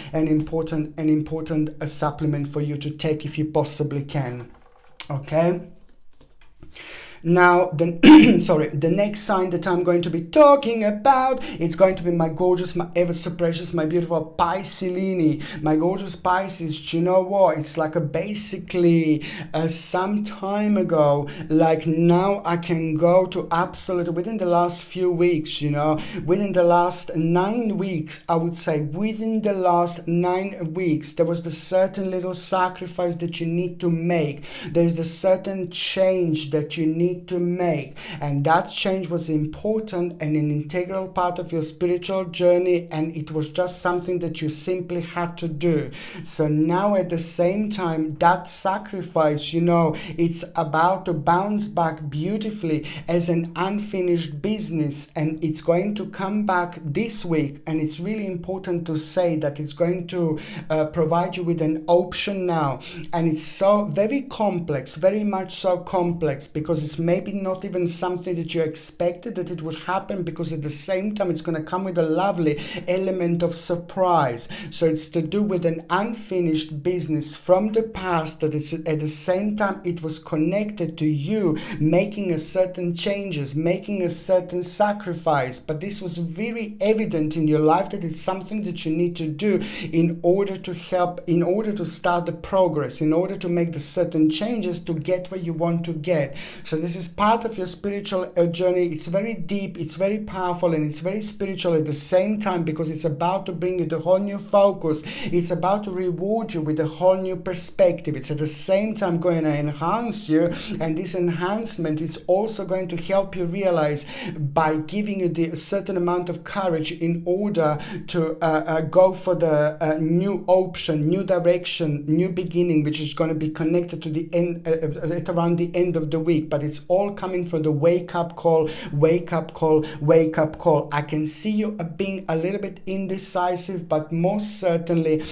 supplement for you to take if you possibly can. Okay. Now, the next sign that I'm going to be talking about, it's going to be my gorgeous, my ever so precious, my beautiful Pisces. My gorgeous Pisces, you know what? It's like basically some time ago, like now I can go to absolute, within the last few weeks, you know, within the last 9 weeks, I would say, within the last 9 weeks, there was the certain little sacrifice that you need to make. There's the certain change that you need to make, and that change was important and an integral part of your spiritual journey, and it was just something that you simply had to do. So now at the same time, that sacrifice, you know, it's about to bounce back beautifully as an unfinished business, and it's going to come back this week. And it's really important to say that it's going to provide you with an option now, and it's so very complex, very much so complex, because it's maybe not even something that you expected that it would happen, because at the same time it's going to come with a lovely element of surprise. So it's to do with an unfinished business from the past, that it's at the same time it was connected to you making a certain changes, making a certain sacrifice, but this was very evident in your life that it's something that you need to do in order to help, in order to start the progress, in order to make the certain changes to get where you want to get. So this is part of your spiritual journey. It's very deep, it's very powerful, and it's very spiritual at the same time, because it's about to bring you the whole new focus. It's about to reward you with a whole new perspective. It's at the same time going to enhance you, and this enhancement is also going to help you realize, by giving you the certain amount of courage in order to go for the new option, new direction, new beginning, which is going to be connected to the end at around the end of the week. But it's all coming from the wake up call, wake up call, wake up call. I can see you being a little bit indecisive, but most certainly,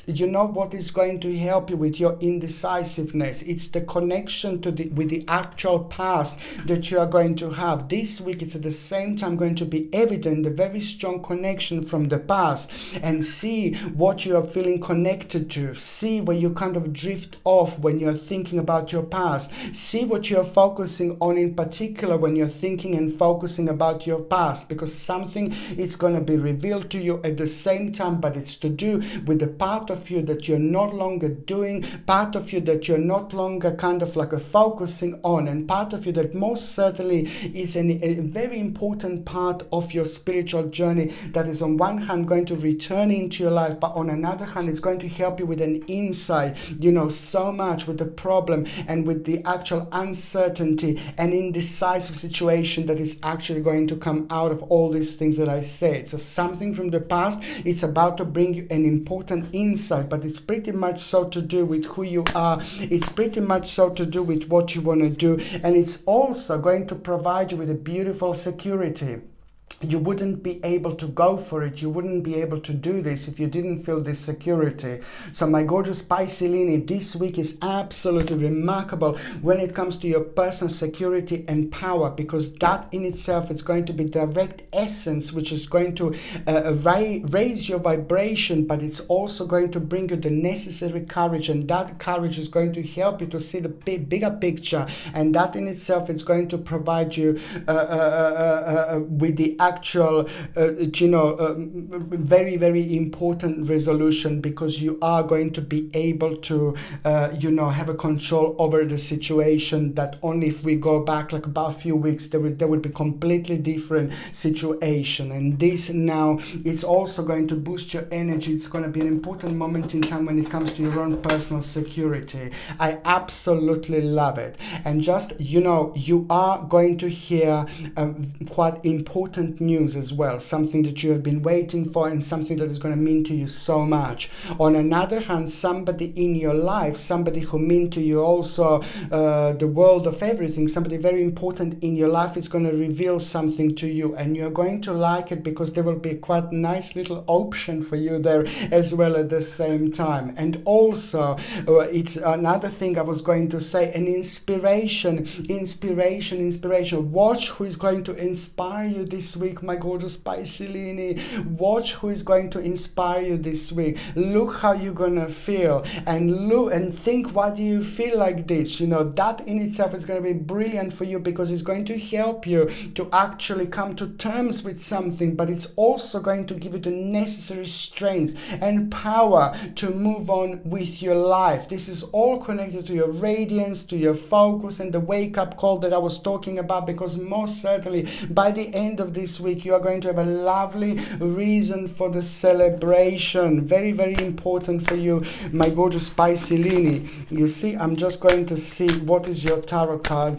you know what is going to help you with your indecisiveness? It's the connection to with the actual past that you are going to have. This week, it's at the same time going to be evident, the very strong connection from the past, and see what you are feeling connected to. See where you kind of drift off when you're thinking about your past. See what you're focusing on in particular when you're thinking and focusing about your past, because something is going to be revealed to you at the same time, but it's to do with the part of you that you're no longer doing, part of you that you're not longer kind of like focusing on, and part of you that most certainly is a very important part of your spiritual journey, that is on one hand going to return into your life, but on another hand it's going to help you with an insight, you know, so much with the problem and with the actual uncertainty and indecisive situation that is actually going to come out of all these things that I said. So something from the past, it's about to bring you an important insight, but it's pretty much so to do with who you are. It's pretty much so to do with what you want to do, and it's also going to provide you with a beautiful security. You wouldn't be able to go for it. You wouldn't be able to do this if you didn't feel this security. So my gorgeous Pisces, this week is absolutely remarkable when it comes to your personal security and power, because that in itself is going to be direct essence, which is going to raise your vibration, but it's also going to bring you the necessary courage, and that courage is going to help you to see the bigger picture, and that in itself is going to provide you with the actual, very, very important resolution, because you are going to be able to, have a control over the situation that only if we go back like about a few weeks, there would be completely different situation. And this now, it's also going to boost your energy. It's going to be an important moment in time when it comes to your own personal security. I absolutely love it. And just, you are going to hear quite important news as well, something that you have been waiting for and something that is going to mean to you so much. On another hand, somebody in your life, somebody who mean to you also the world of everything, somebody very important in your life is going to reveal something to you, and you're going to like it because there will be quite nice little option for you there as well at the same time. And also it's another thing I was going to say, an inspiration. Watch who is going to inspire you this week, my gorgeous Piscelini. Watch who is going to inspire you this week. Look how you're gonna feel, and look and think, what do you feel like this? That in itself is going to be brilliant for you, because it's going to help you to actually come to terms with something, but it's also going to give you the necessary strength and power to move on with your life. This is all connected to your radiance, to your focus, and the wake-up call that I was talking about, because most certainly by the end of this week you are going to have a lovely reason for the celebration. Very, very important for you, my gorgeous Piscelini. You see, I'm just going to see what is your tarot card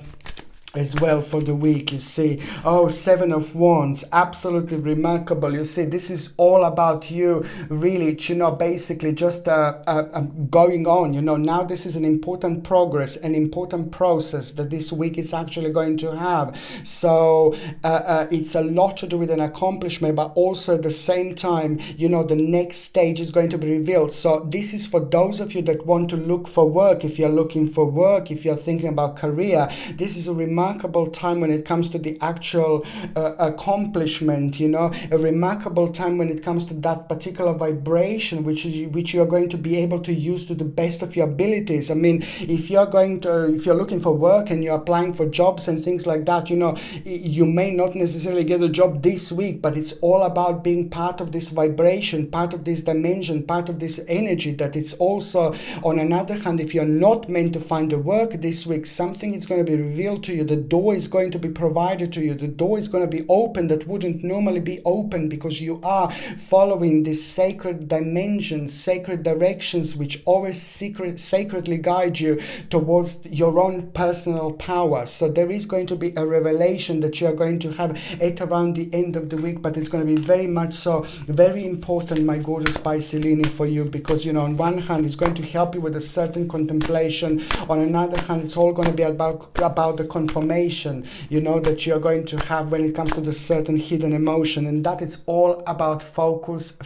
as well for the week. You see, Seven of Wands, absolutely remarkable. You see, this is all about you, really, basically just going on. Now this is an important progress, an important process that this week is actually going to have. So it's a lot to do with an accomplishment, but also at the same time, the next stage is going to be revealed. So this is for those of you that want to look for work. If you're looking for work, if you're thinking about career, this is a remarkable time when it comes to the actual accomplishment, a remarkable time when it comes to that particular vibration which you are going to be able to use to the best of your abilities. I mean, if you're looking for work and you're applying for jobs and things like that, you may not necessarily get a job this week, but it's all about being part of this vibration, part of this dimension, part of this energy. That it's also, on another hand, if you're not meant to find a work this week, something is going to be revealed to you. The door is going to be provided to you. The door is going to be open that wouldn't normally be open, because you are following this sacred dimension, sacred directions, which always sacredly guide you towards your own personal power. So there is going to be a revelation that you are going to have at around the end of the week, but it's going to be very much so very important, my gorgeous Piscelini, for you, because on one hand it's going to help you with a certain contemplation. On another hand, it's all going to be about the confirmation, that you're going to have when it comes to the certain hidden emotion, and that it's all about focus.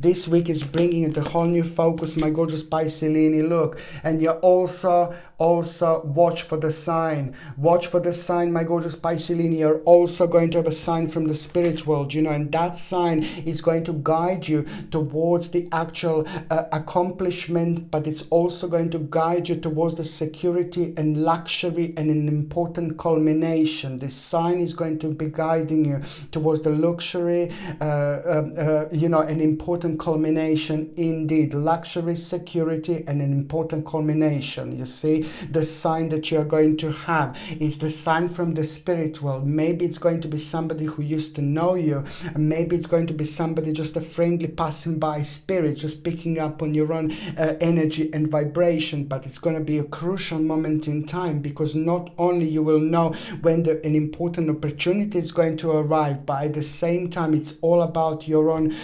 This week is bringing the whole new focus, my gorgeous Piscelini. Look, and you're also watch for the sign, my gorgeous Piscelini. You're also going to have a sign from the spirit world, and that sign is going to guide you towards the actual accomplishment, but it's also going to guide you towards the security and luxury and an important culmination. This sign is going to be guiding you towards the luxury, an important culmination indeed. Luxury, security, and an important culmination. You see, the sign that you're going to have is the sign from the spirit world. Maybe it's going to be somebody who used to know you, and maybe it's going to be somebody just a friendly passing by spirit, just picking up on your own energy and vibration. But it's going to be a crucial moment in time, because not only you will know when an important opportunity is going to arrive, but at the same time it's all about your own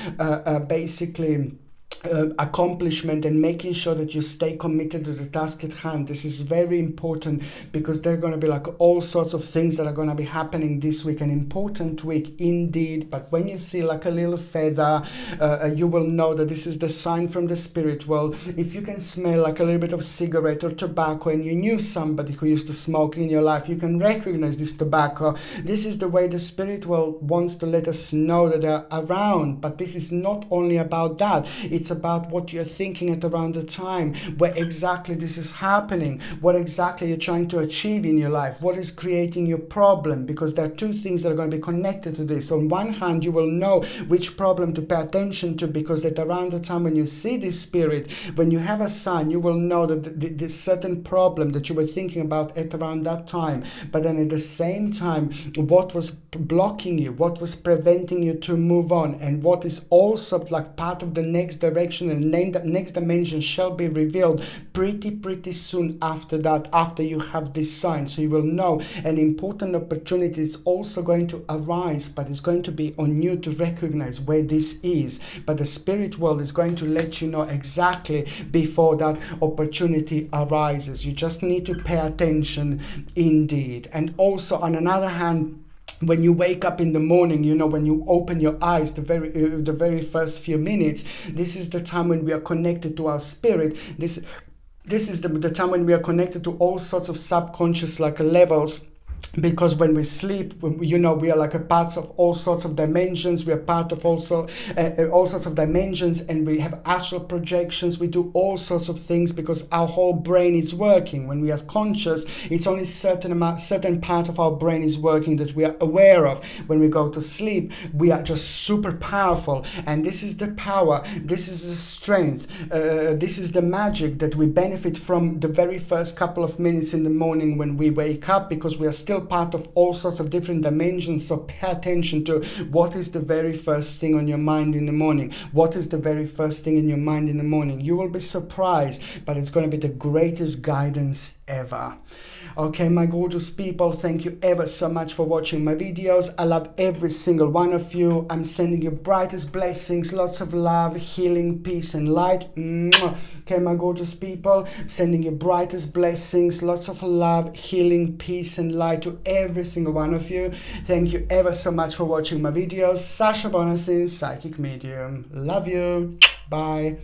basically accomplishment and making sure that you stay committed to the task at hand. This is very important, because there are going to be like all sorts of things that are going to be happening this week. An important week indeed. But when you see like a little feather, you will know that this is the sign from the spirit world. If you can smell like a little bit of cigarette or tobacco, and you knew somebody who used to smoke in your life, you can recognize this tobacco. This is the way the spirit world wants to let us know that they're around. But this is not only about that. It's it's about what you're thinking at around the time where exactly this is happening, what exactly you're trying to achieve in your life, what is creating your problem, because there are two things that are going to be connected to this. On one hand, you will know which problem to pay attention to, because at around the time when you see this spirit, when you have a sign, you will know that this certain problem that you were thinking about at around that time, but then at the same time, what was blocking you, what was preventing you to move on, and what is also like part of the next direction and next dimension shall be revealed pretty soon after that, after you have this sign. So you will know an important opportunity is also going to arise, but it's going to be on you to recognize where this is. But the spirit world is going to let you know exactly before that opportunity arises. You just need to pay attention indeed. And also on another hand, when you wake up in the morning, you know, when you open your eyes, the very first few minutes, this is the time when we are connected to our spirit. This is the time when we are connected to all sorts of subconscious like levels. Because when we sleep, you know, we are like a part of all sorts of dimensions. We are part of also all sorts of dimensions, and we have astral projections. We do all sorts of things because our whole brain is working. When we are conscious, it's only certain part of our brain is working that we are aware of. When we go to sleep, we are just super powerful, and this is the power. This is the strength. This is the magic that we benefit from the very first couple of minutes in the morning when we wake up, because we are still part of all sorts of different dimensions. So pay attention to what is the very first thing on your mind in the morning. What is the very first thing in your mind in the morning? You will be surprised, but it's going to be the greatest guidance ever. Okay, my gorgeous people, thank you ever so much for watching my videos. I love every single one of you. I'm sending you brightest blessings, lots of love, healing, peace and light. Mwah. Okay, my gorgeous people, sending you brightest blessings, lots of love, healing, peace and light to every single one of you. Thank you ever so much for watching my videos. Sasha Bonasin, Psychic Medium. Love you. Bye.